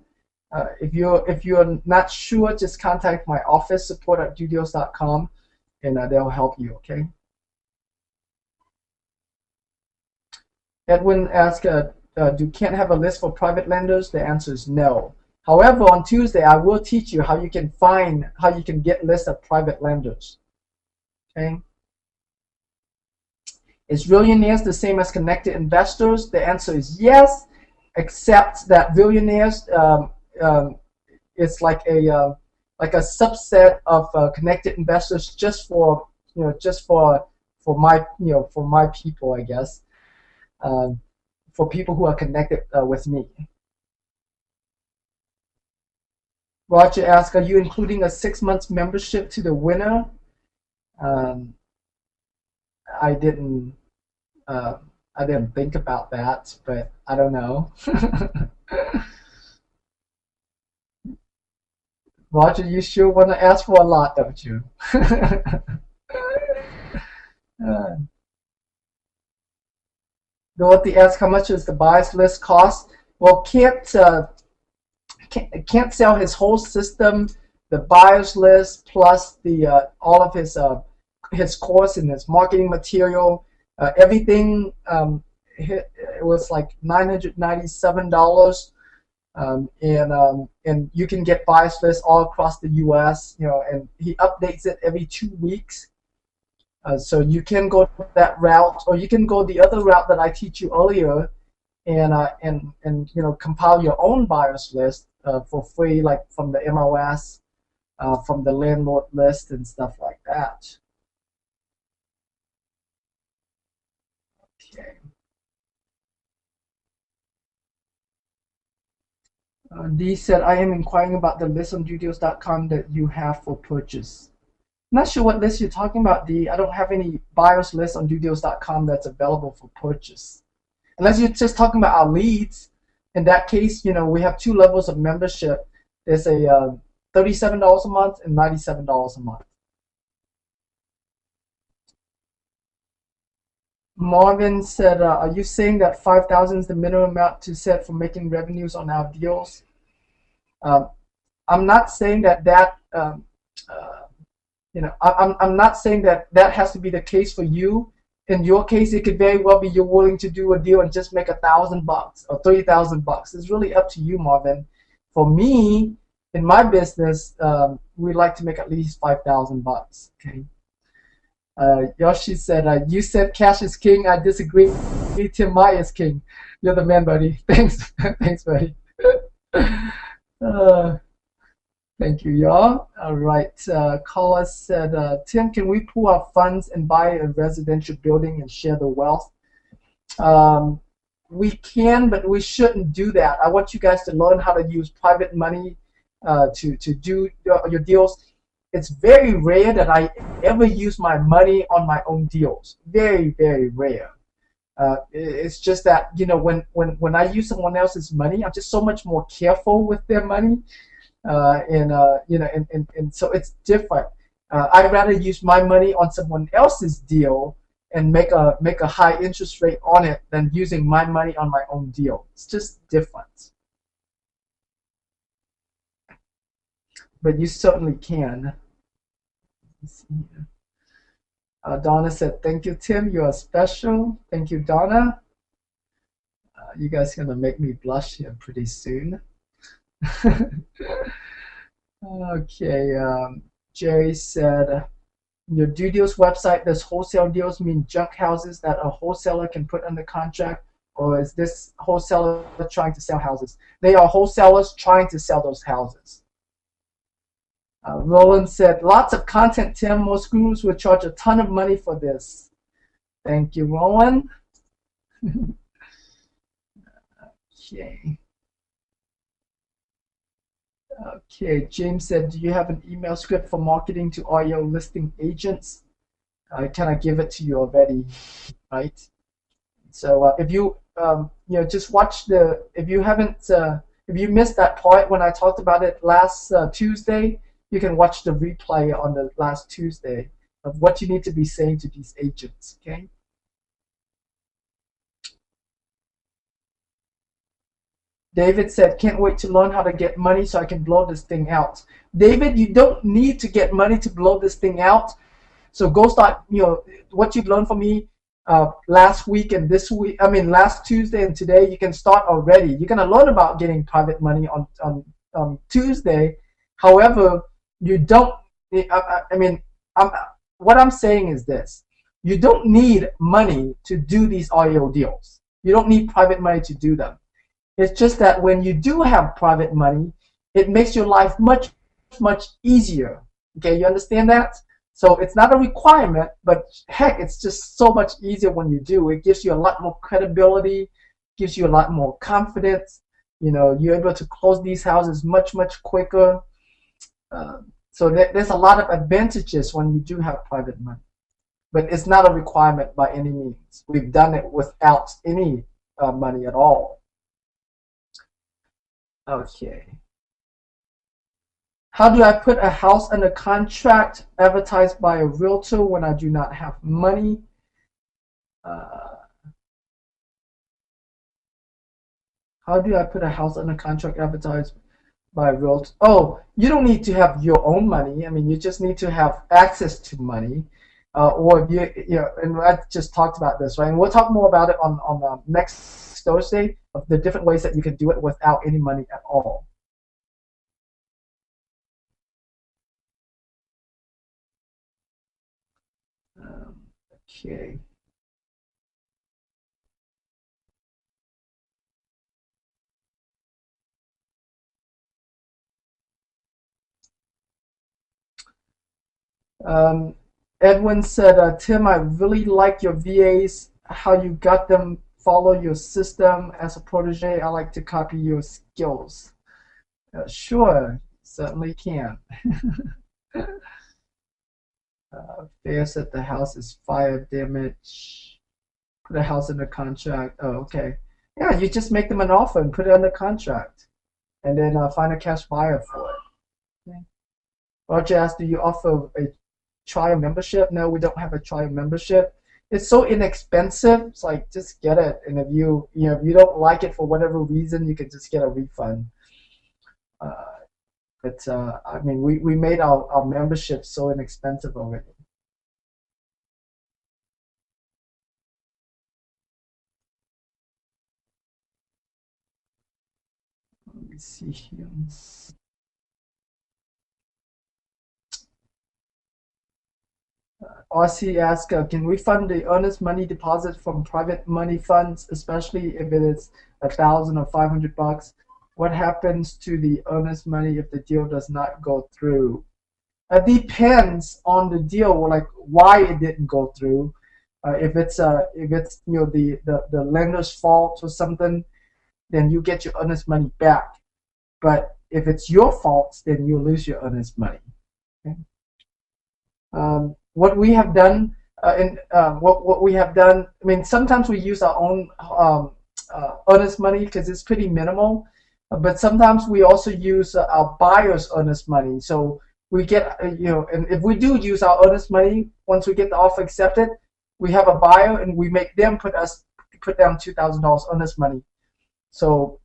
If you're not sure, just contact my office, support@dudeals.com, and they'll help you. Okay. Edwin asked, "Do Kent have a list for private lenders?" The answer is no. However, on Tuesday, I will teach you how you can get lists of private lenders. Okay. Is Billionaires the same as Connected Investors? The answer is yes, except that Billionaires it's like a subset of Connected Investors, just for my people, I guess, for people who are connected with me. Roger asked, are you including a 6 months membership to the winner? I didn't think about that, but I don't know. Roger, you sure want to ask for a lot, don't you? Dorothy asked, how much does the buyers list cost? Well, can't sell his whole system, the buyers list plus the all of his course and his marketing material, everything. It was like $997, and you can get buyers list all across the U.S. And he updates it every 2 weeks. So you can go that route, or you can go the other route that I teach you earlier, and compile your own buyers list for free, like from the MOS, from the landlord list and stuff like that. Okay. Dee said, I am inquiring about the list on Dudeals.com that you have for purchase. I'm not sure what list you're talking about, Dee. I don't have any buyers list on Dudeals.com that's available for purchase. Unless you're just talking about our leads. In that case, we have 2 levels of membership. There's a $37 a month and $97 a month. Marvin said, are you saying that $5,000 is the minimum amount to set for making revenues on our deals? I'm not saying that I'm not saying that has to be the case for you. In your case, it could very well be you're willing to do a deal and just make $1,000 or $30,000. It's really up to you, Marvin. For me, in my business, we like to make at least $5,000. Okay. Yoshi said, you said cash is king. I disagree. Tim Mai is king. You're the man, buddy. Thanks. Thanks, buddy. Thank you, y'all. All right. Carla said, Tim, can we pool our funds and buy a residential building and share the wealth? We can, but we shouldn't do that. I want you guys to learn how to use private money to do your deals. It's very rare that I ever use my money on my own deals. Very, very rare. It's just that, when I use someone else's money, I'm just so much more careful with their money. And so it's different. I'd rather use my money on someone else's deal and make a high interest rate on it than using my money on my own deal. It's just different. But you certainly can. Donna said, thank you, Tim. You are special. Thank you, Donna. You guys are going to make me blush here pretty soon. Okay. Jerry said, your due deals website, does wholesale deals mean junk houses that a wholesaler can put under contract, or is this wholesaler trying to sell houses? They are wholesalers trying to sell those houses. Roland said, lots of content, Tim. Most gurus will charge a ton of money for this. Thank you, Roland. Okay. Okay, James said, do you have an email script for marketing to all your listing agents? Can I give it to you already? Right. So if you just watch if you missed that part when I talked about it last Tuesday, you can watch the replay on the last Tuesday of what you need to be saying to these agents. Okay. David said, can't wait to learn how to get money so I can blow this thing out. David, you don't need to get money to blow this thing out. So go start, what you've learned from me last week and this week, last Tuesday and today, you can start already. You're going to learn about getting private money on Tuesday. However, you don't, what I'm saying is this. You don't need money to do these audio deals. You don't need private money to do them. It's just that when you do have private money, it makes your life much, much easier. Okay, you understand that? So it's not a requirement, but heck, it's just so much easier when you do. It gives you a lot more credibility, gives you a lot more confidence. You're able to close these houses much, much quicker. So there's a lot of advantages when you do have private money, but it's not a requirement by any means. We've done it without any money at all. Okay. How do I put a house under contract advertised by a realtor when I do not have money? Uh, how do I put a house under contract advertised by a realtor? Oh, you don't need to have your own money. I mean, you just need to have access to money. Or if you know, and I just talked about this, right? And we'll talk more about it on next Thursday of the different ways that you can do it without any money at all. Okay. Um, Edwin said, Tim, I really like your VAs, how you got them follow your system. As a protege, I like to copy your skills. Sure, certainly can. Fair said the house is fire damage. Put a house under contract. Oh, okay. Yeah, you just make them an offer and put it under contract, and then find a cash buyer for it. Okay. Roger asked, do you offer a trial membership? No, we don't have a trial membership. It's so inexpensive. It's like just get it, and if if you don't like it for whatever reason, you can just get a refund. Uh, but I mean, we made our membership so inexpensive already. Let me see here. RC asks, can we fund the earnest money deposit from private money funds, especially if it is 1,000 or 500 bucks? What happens to the earnest money if the deal does not go through? It depends on the deal, like why it didn't go through. If it's the lender's fault or something, then you get your earnest money back. But if it's your fault, then you lose your earnest money. Okay? What we have done, what we have done, I mean, sometimes we use our own earnest money because it's pretty minimal, but sometimes we also use our buyer's earnest money. So we get, and if we do use our earnest money, once we get the offer accepted, we have a buyer and we make them put down $2,000 earnest money. So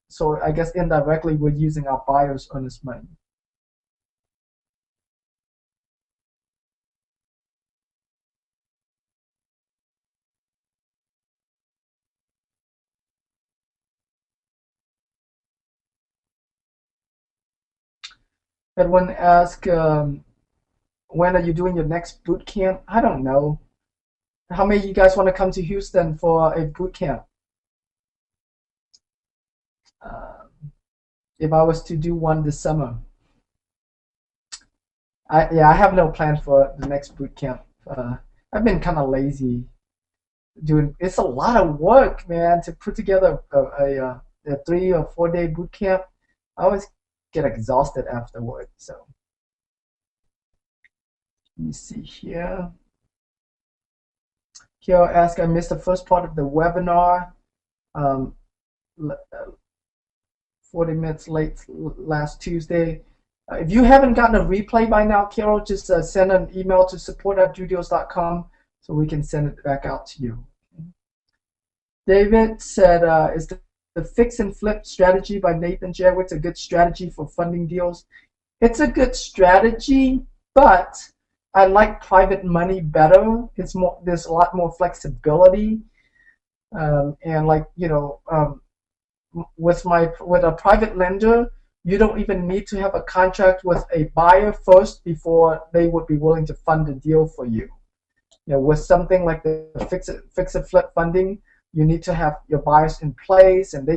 so I guess indirectly we're using our buyer's earnest money. Edwin asked, when are you doing your next boot camp? I don't know. How many of you guys want to come to Houston for a boot camp? Uh, if I was to do one this summer, I have no plan for the next boot camp. I've been kind of lazy doing. It's a lot of work, man, to put together a 3 or 4 day boot camp. I always get exhausted afterward. So let me see here. Here, ask, I missed the first part of the webinar. Um, 40 minutes late last Tuesday. If you haven't gotten a replay by now, Carol, just send an email to support@judios.com so we can send it back out to you. David said, is the fix and flip strategy by Nathan Jerwitz a good strategy for funding deals? It's a good strategy, but I like private money better. There's a lot more flexibility. And with a private lender, you don't even need to have a contract with a buyer first before they would be willing to fund the deal for you. With something like the fix and flip funding, you need to have your buyers in place, and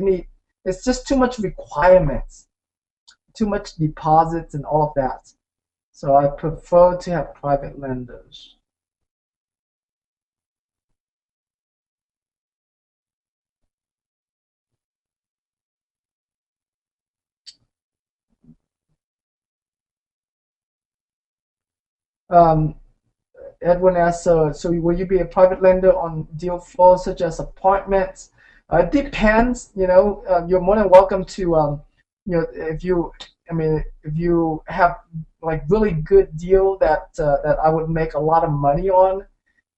it's just too much requirements, too much deposits and all of that. So I prefer to have private lenders. Um, Edwin asks, so will you be a private lender on deal flow such as apartments? It depends. You're more than welcome to, if you, I mean, if you have like really good deal that I would make a lot of money on,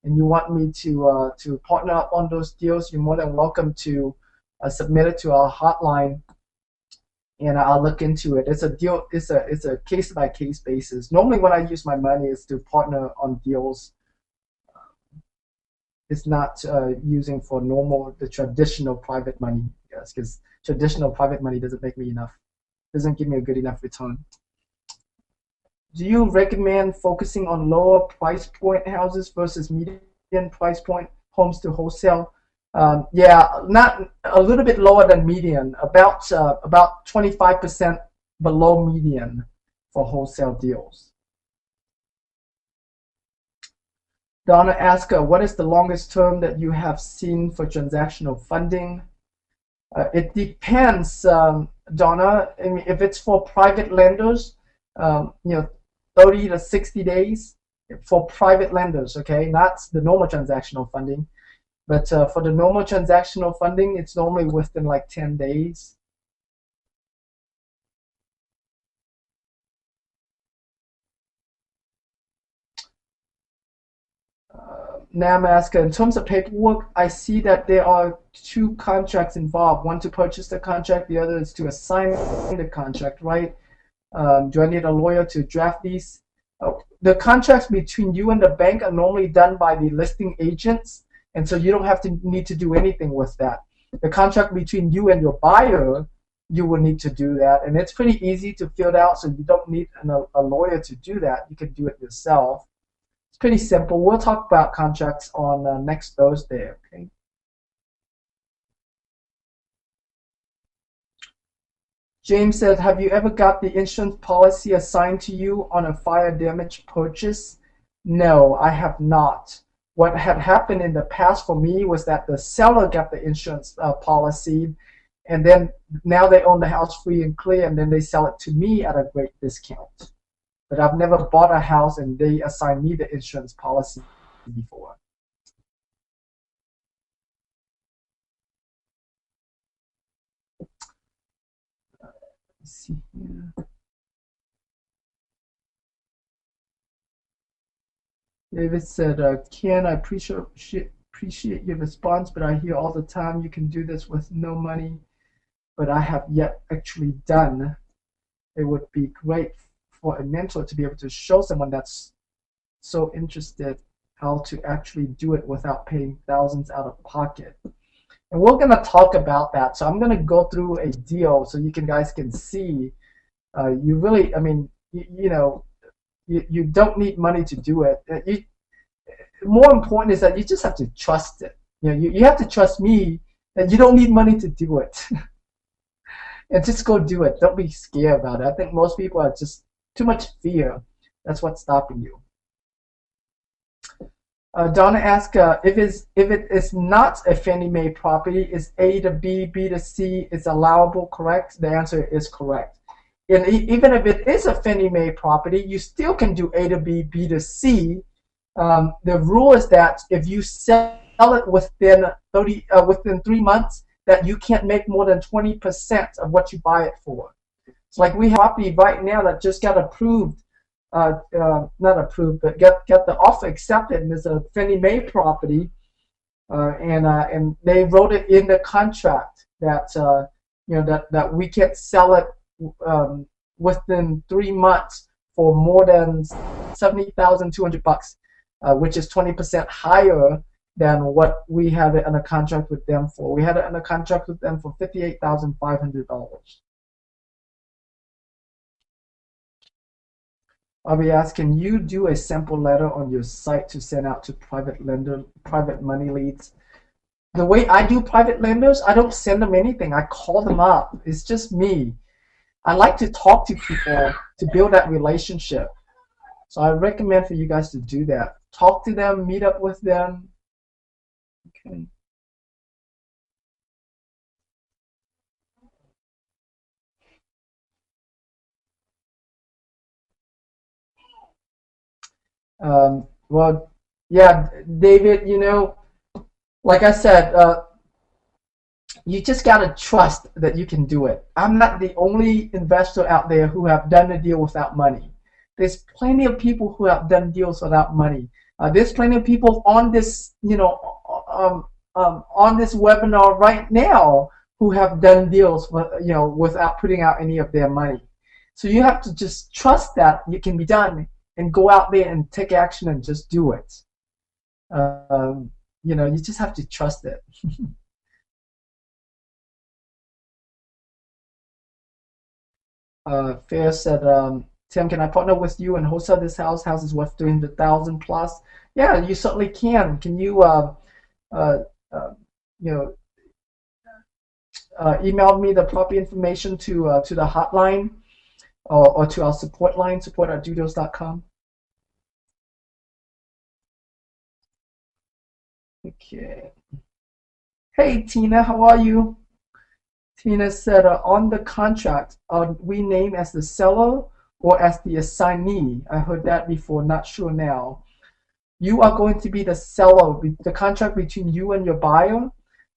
and you want me to partner up on those deals, you're more than welcome to submit it to our hotline, and I'll look into it. It's a deal. It's a case by case basis. Normally, when I use my money, is to partner on deals. It's not using for the traditional private money. Yes, because traditional private money doesn't make me enough. Doesn't give me a good enough return. Do you recommend focusing on lower price point houses versus median price point homes to wholesale? Yeah, not a little bit lower than median, about 25% below median for wholesale deals. Donna asks, what is the longest term that you have seen for transactional funding? It depends, Donna. I mean, if it's for private lenders, 30 to 60 days for private lenders, okay, not the normal transactional funding. But for the normal transactional funding, it's normally within like 10 days. Namaska, in terms of paperwork, I see that there are two contracts involved. One to purchase the contract, the other is to assign the contract, right? Do I need a lawyer to draft these? The contracts between you and the bank are normally done by the listing agents, and so you don't have to need to do anything with that. The contract between you and your buyer, you will need to do that, and it's pretty easy to fill out, so you don't need a lawyer to do that. You can do it yourself. It's pretty simple. We'll talk about contracts on next Thursday, okay? James said, have you ever got the insurance policy assigned to you on a fire damage purchase? No, I have not. What had happened in the past for me was that the seller got the insurance policy, and then now they own the house free and clear, and then they sell it to me at a great discount. But I've never bought a house and they assign me the insurance policy before. Let's see here. David said, Ken, I appreciate your response, but I hear all the time you can do this with no money, but I have yet actually done. It would be great for a mentor to be able to show someone that's so interested how to actually do it without paying thousands out of pocket. And we're going to talk about that. So I'm going to go through a deal so you guys can see. You really, I mean, you don't need money to do it. More important is that you just have to trust it. You have to trust me that you don't need money to do it. And just go do it. Don't be scared about it. I think most people are just too much fear. That's what's stopping you. Donna asks, if it is not a Fannie Mae property, is A to B, B to C is allowable, correct? The answer is correct. And even if it is a Fannie Mae property, you still can do A to B, B to C. The rule is that if you sell it within 3 months, that you can't make more than 20% of what you buy it for. It's like we have a property right now that just got approved, not approved, but got the offer accepted, and it's a Fannie Mae property, and they wrote it in the contract that that we can't sell it within 3 months for more than $70,200, which is 20% higher than what we had it under contract with them for. We had it under contract with them for $58,500. I'll be asking, you do a sample letter on your site to send out to private money leads? The way I do private lenders, I don't send them anything. I call them up. It's just me. I like to talk to people to build that relationship. So I recommend for you guys to do that. Talk to them, meet up with them. Okay. Well, yeah, David, you know, like I said, you just gotta trust that you can do it. I'm not the only investor out there who have done a deal without money. There's plenty of people who have done deals without money. There's plenty of people on this, on this webinar right now who have done deals, without putting out any of their money. So you have to just trust that it can be done and go out there and take action and just do it. You just have to trust it. Fair said, Tim, can I partner with you and wholesale this house? House is worth 300,000 plus. Yeah, you certainly can. Can you, uh, you know, email me the property information to the hotline or to our support line, support@dudos.com. Okay. Hey, Tina, how are you? Tina said, on the contract, are we named as the seller or as the assignee? I heard that before, not sure now. You are going to be the seller. The contract between you and your buyer,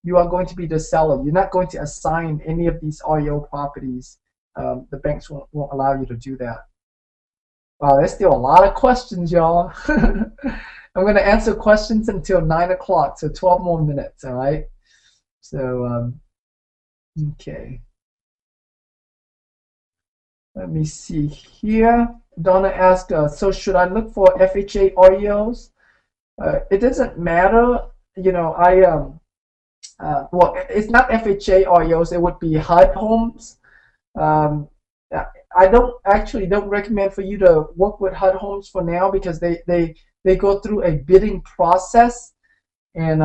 you are going to be the seller. You're not going to assign any of these REO properties. The banks won't allow you to do that. Wow, there's still a lot of questions, y'all. I'm going to answer questions until 9 o'clock, so 12 more minutes, all right? So, okay. Let me see here. Donna asked, so should I look for FHA REOs? It doesn't matter. Well, it's not FHA REOs. It would be HUD homes. I don't recommend for you to work with HUD homes for now because they go through a bidding process, and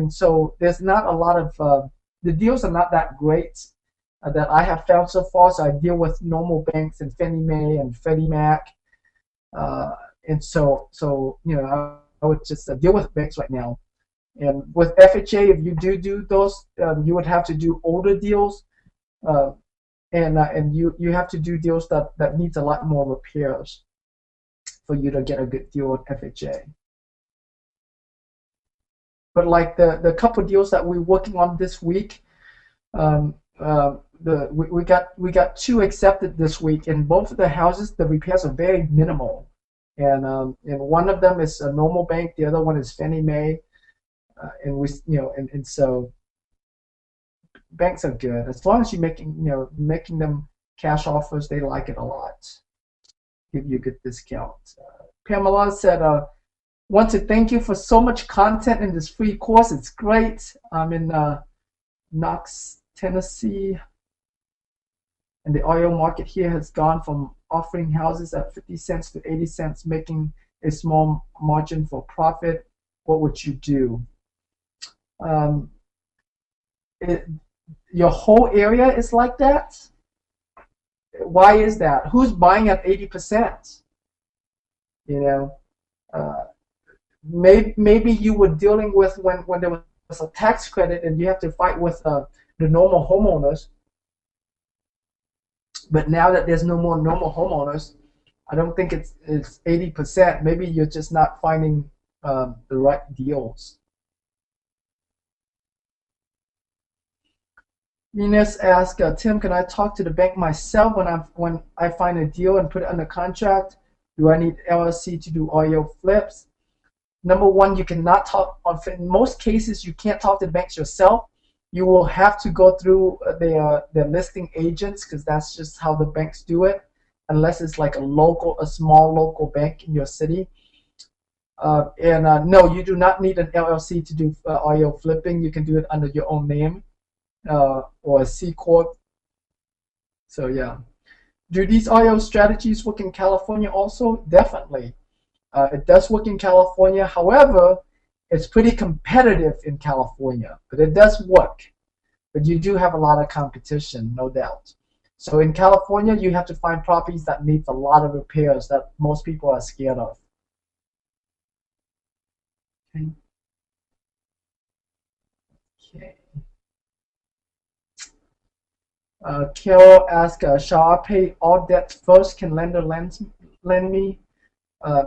so there's not a lot of the deals are not that great that I have found so far. So I deal with normal banks and Fannie Mae and Freddie Mac, and so I would just deal with banks right now. And with FHA, if you do those, you would have to do older deals, and you have to do deals that needs a lot more repairs for you to get a good deal with FHA. But like the couple deals that we're working on this week, we got 2 accepted this week, and both of the houses, the repairs are very minimal, and one of them is a normal bank, the other one is Fannie Mae, and so banks are good as long as you're making them cash offers. They like it a lot, give you a good discount. Pamela said, want to thank you for so much content in this free course. It's great. I'm in Knox, Tennessee, and the REO market here has gone from offering houses at 50 cents to 80 cents, making a small margin for profit. What would you do? Your whole area is like that? Why is that? Who's buying at 80%? Maybe you were dealing with when there was a tax credit and you have to fight with the normal homeowners. But now that there's no more normal homeowners, I don't think it's 80%. Maybe you're just not finding the right deals. Venus asked, Tim, can I talk to the bank myself when I find a deal and put it under contract? Do I need LLC to do REO flips? Number one, you cannot talk. In most cases, you can't talk to the banks yourself. You will have to go through their listing agents, because that's just how the banks do it, unless it's like a small local bank in your city. No, you do not need an LLC to do REO flipping. You can do it under your own name or a C Corp. So yeah. Do these REO strategies work in California also? Definitely. It does work in California. However, it's pretty competitive in California, but it does work. But you do have a lot of competition, no doubt. So in California, you have to find properties that need a lot of repairs that most people are scared of. Okay. Carol asked, shall I pay all debt first? Can lender lend me? uh,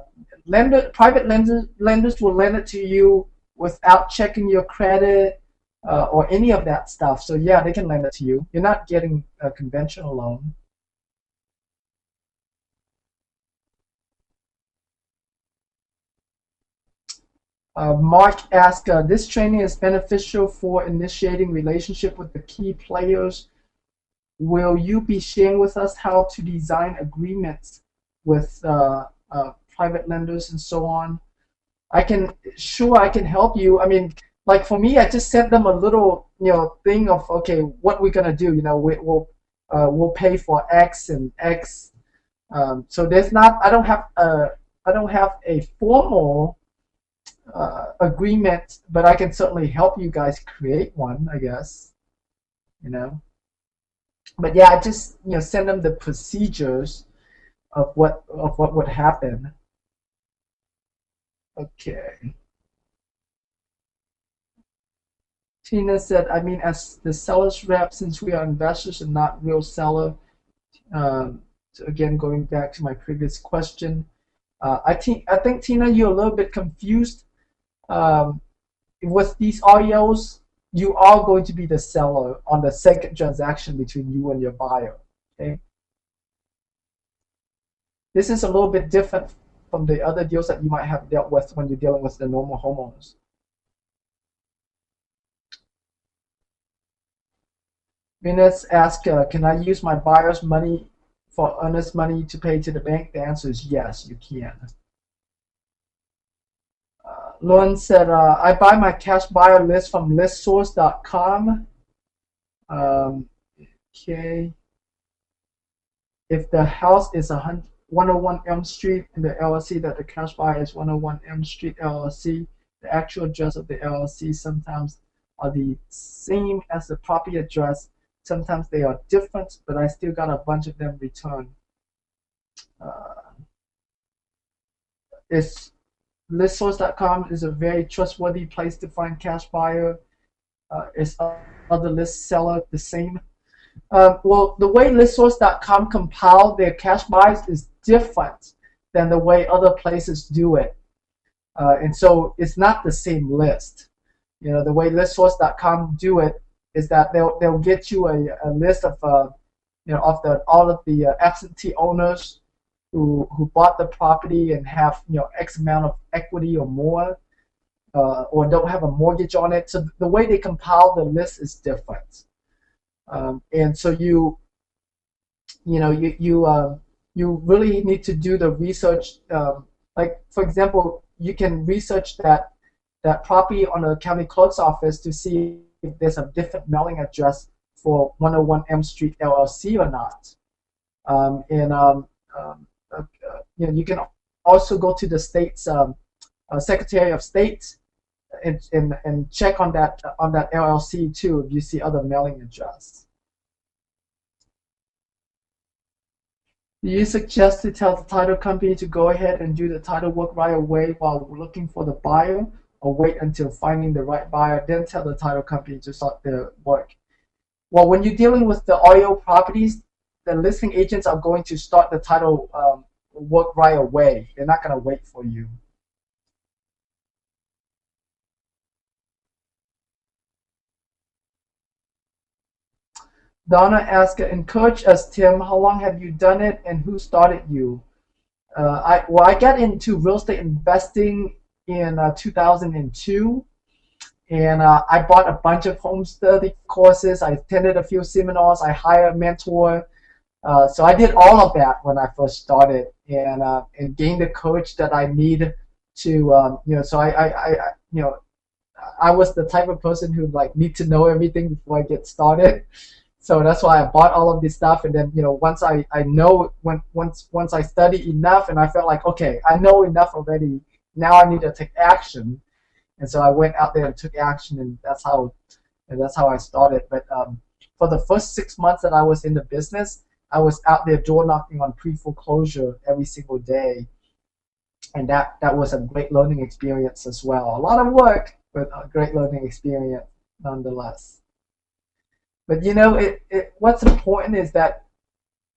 private lenders will lend it to you without checking your credit or any of that stuff. So yeah, they can lend it to you. You're not getting a conventional loan. Mark asked, this training is beneficial for initiating relationship with the key players. Will you be sharing with us how to design agreements with private lenders and so on? I can help you. I mean, like for me, I just sent them a little, thing of, okay, what we're gonna do. We'll pay for X and X. So there's not. I don't have a formal agreement, but I can certainly help you guys create one, I guess. But yeah, I just send them the procedures of what would happen. Okay. Tina said, I mean, as the seller's rep, since we are investors and not real seller, so again, going back to my previous question, I think Tina, you're a little bit confused. With these REOs, you are going to be the seller on the second transaction between you and your buyer. Okay. This is a little bit different from the other deals that you might have dealt with when you're dealing with the normal homeowners. Venus asked, can I use my buyer's money for earnest money to pay to the bank? The answer is yes, you can. Lauren said, I buy my cash buyer list from listsource.com. Okay. If the house is 101 Elm Street and the LLC that the cash buyer is 101 Elm Street LLC, the actual address of the LLC sometimes are the same as the property address. Sometimes they are different, but I still got a bunch of them returned. Listsource.com is a very trustworthy place to find cash buyer. Is other list seller the same? Well, the way listsource.com compile their cash buys is different than the way other places do it. And so it's not the same list. The way listsource.com do it is that they'll get you a list of all of the absentee owners who bought the property and have X amount of equity or more, or don't have a mortgage on it. So the way they compile the list is different, and so you really need to do the research. Like for example, you can research that property on the county clerk's office to see if there's a different mailing address for 101 M Street LLC or not. You can also go to the state's Secretary of State and check on that LLC too if you see other mailing address. Do you suggest to tell the title company to go ahead and do the title work right away while looking for the buyer, or wait until finding the right buyer, then tell the title company to start the work? Well, when you're dealing with the REO properties, the listing agents are going to start the title work right away. They're not going to wait for you. Donna asked, encourage us, Tim. How long have you done it, and who started you? I got into real estate investing in 2002, and I bought a bunch of home study courses. I attended a few seminars. I hired a mentor. So I did all of that when I first started, and gained the courage that I need to, So I was the type of person who need to know everything before I get started. So that's why I bought all of this stuff, and then once I once I study enough, and I felt like, okay, I know enough already. Now I need to take action, and so I went out there and took action, and that's how I started. But for the first 6 months that I was in the business, I was out there door knocking on pre-foreclosure every single day, and that was a great learning experience as well. A lot of work, but a great learning experience nonetheless. But what's important is that,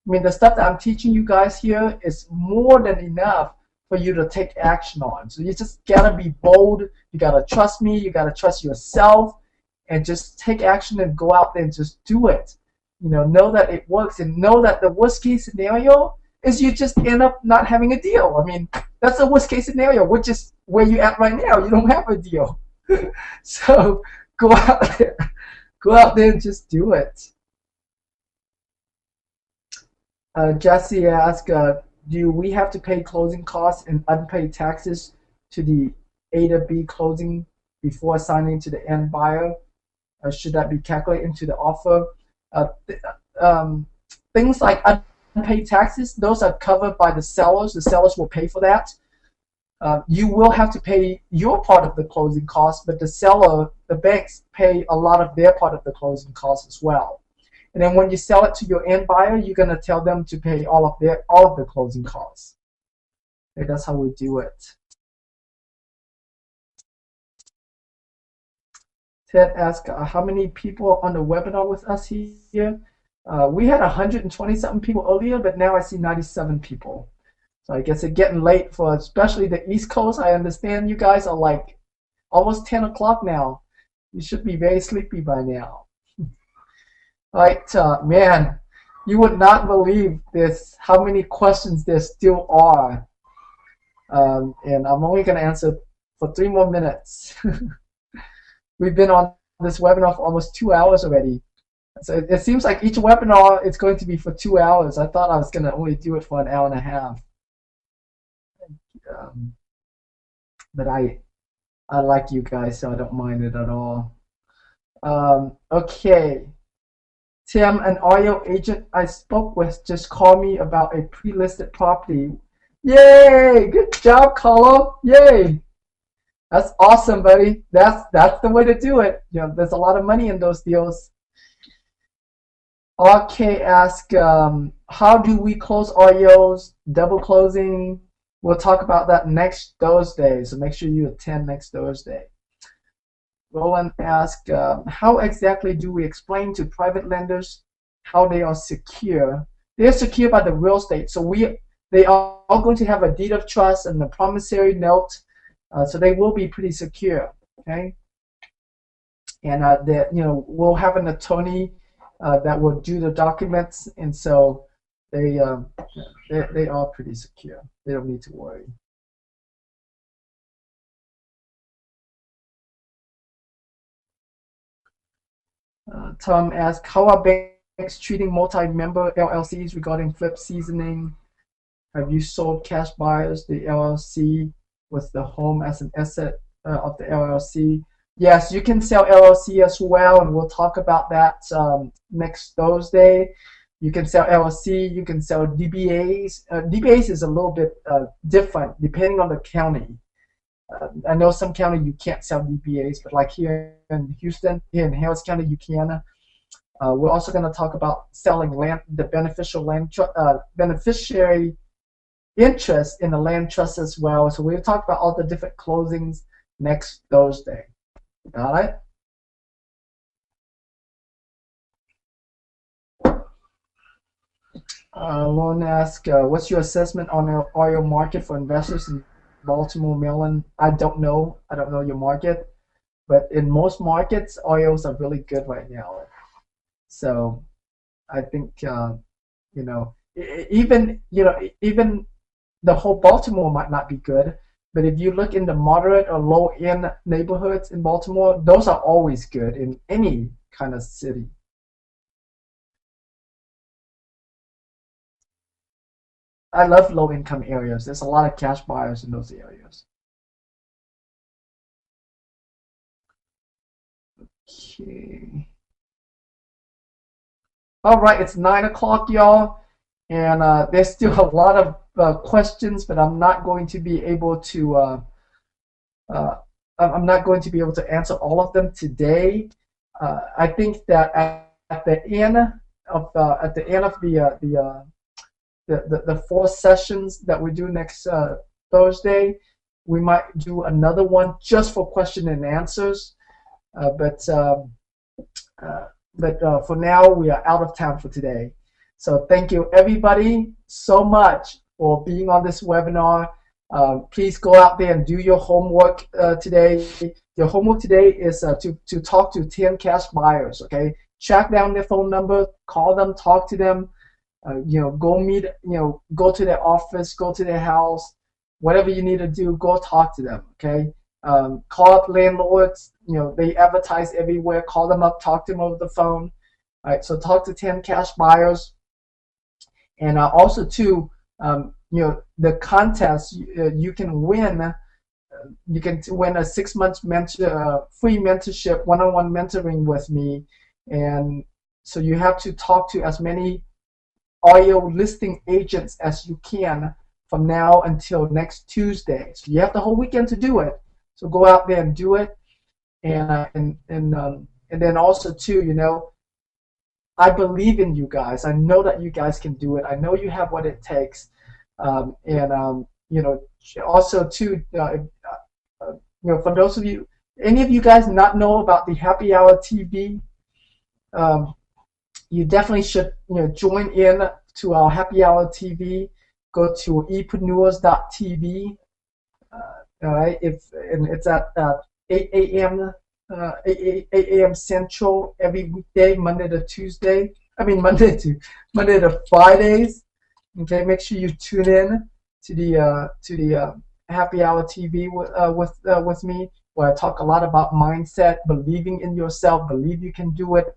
the stuff that I'm teaching you guys here is more than enough for you to take action on. So you just gotta be bold. You gotta trust me. You gotta trust yourself, and just take action and go out there and just do it. Know that it works, and know that the worst case scenario is you just end up not having a deal. I mean, that's the worst case scenario, which is where you're at right now. You don't have a deal. So go out there and just do it. Jesse asked, do we have to pay closing costs and unpaid taxes to the A to B closing before signing to the end buyer? Should that be calculated into the offer? Things like unpaid taxes, those are covered by the sellers. The sellers will pay for that. You will have to pay your part of the closing costs, but the banks pay a lot of their part of the closing costs as well. And then when you sell it to your end buyer, you're going to tell them to pay all of the closing costs. Okay, that's how we do it. Ted asked, how many people on the webinar with us here? We had 120-something people earlier, but now I see 97 people. So I guess it's getting late for especially the East Coast. I understand you guys are like almost 10 o'clock now. You should be very sleepy by now. All right, man, you would not believe how many questions there still are. And I'm only going to answer for 3 more minutes. We've been on this webinar for almost 2 hours already. So it seems like each webinar is going to be for 2 hours. I thought I was going to only do it for an hour and a half. But I like you guys, so I don't mind it at all. Okay. Tim, an REO agent I spoke with just called me about a pre-listed property. Yay! Good job, Carlo. Yay! That's awesome, buddy. That's the way to do it. There's a lot of money in those deals. RK asked, how do we close REOs? Double closing. We'll talk about that next Thursday, so make sure you attend next Thursday. Roland asked, how exactly do we explain to private lenders how they are secure? They are secure by the real estate, so they are all going to have a deed of trust and a promissory note, so they will be pretty secure. Okay, and we'll have an attorney that will do the documents, and so they are pretty secure. They don't need to worry. Tom asked, how are banks treating multi-member LLCs regarding flip seasoning? Have you sold cash buyers the LLC with the home as an asset of the LLC? Yes, you can sell LLC as well, and we'll talk about that next Thursday. You can sell LLC, you can sell DBAs. DBAs is a little bit different depending on the county. I know some county you can't sell DBAs, but like here in Houston, here in Harris County, you can. We're also going to talk about selling land, the beneficiary interest in the land trust as well. So we'll talk about all the different closings next Thursday. Got it? Lauren asked, what's your assessment on the REO market for investors in Baltimore, Maryland? I don't know. I don't know your market, but in most markets, REOs are really good right now. So I think even the whole Baltimore might not be good, but if you look in the moderate or low-end neighborhoods in Baltimore, those are always good in any kind of city. I love low-income areas. There's a lot of cash buyers in those areas. Okay. All right, it's 9 o'clock, y'all, and there's still a lot of questions, but I'm not going to be able to. I'm not going to be able to answer all of them today. I think that at the end of the 4 sessions that we do next Thursday, we might do another one just for question and answers. But for now, we are out of time for today. So thank you everybody so much for being on this webinar. Please go out there and do your homework today. Your homework today is to talk to 10 cash buyers. Okay, track down their phone number, call them, talk to them. Go meet. Go to their office, go to their house, whatever you need to do. Go talk to them. Okay. Call up landlords. They advertise everywhere. Call them up, talk to them over the phone. All right. So talk to 10 cash buyers, and also too. The contest you can win. You can win a 6 months free mentorship, one-on-one mentoring with me, and so you have to talk to as many audio listing agents as you can from now until next Tuesday. So you have the whole weekend to do it. So go out there and do it, and then also too, I believe in you guys. I know that you guys can do it. I know you have what it takes. Also too, for those of you, any of you guys not know about the Happy Hour TV, you definitely should, join in to our Happy Hour TV. Go to epreneurs.tv. All right, it's at 8 a.m. 8 a.m. Central every weekday, Monday to Fridays. Okay, make sure you tune in to the Happy Hour TV with me, where I talk a lot about mindset, believing in yourself, believe you can do it.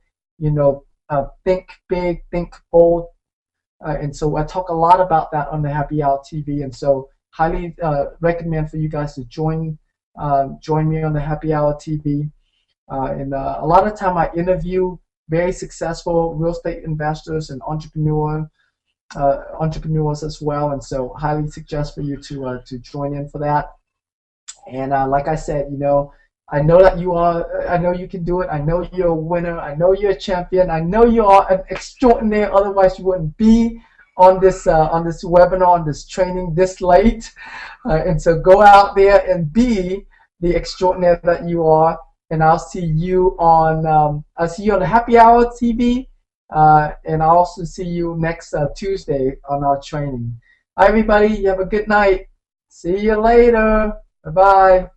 Think big, think bold, and so I talk a lot about that on the Happy Hour TV. And so highly recommend for you guys to join me on the Happy Hour TV. And a lot of time I interview very successful real estate investors and entrepreneurs as well, and so highly suggest for you to join in for that. And like I said, I know that you are. I know you can do it. I know you're a winner. I know you're a champion. I know you are an extraordinaire. Otherwise, you wouldn't be on this webinar, on this training this late. And so go out there and be the extraordinaire that you are. And I'll see you on the Happy Hour TV. And I'll also see you next Tuesday on our training. Hi, everybody. You have a good night. See you later. Bye-bye.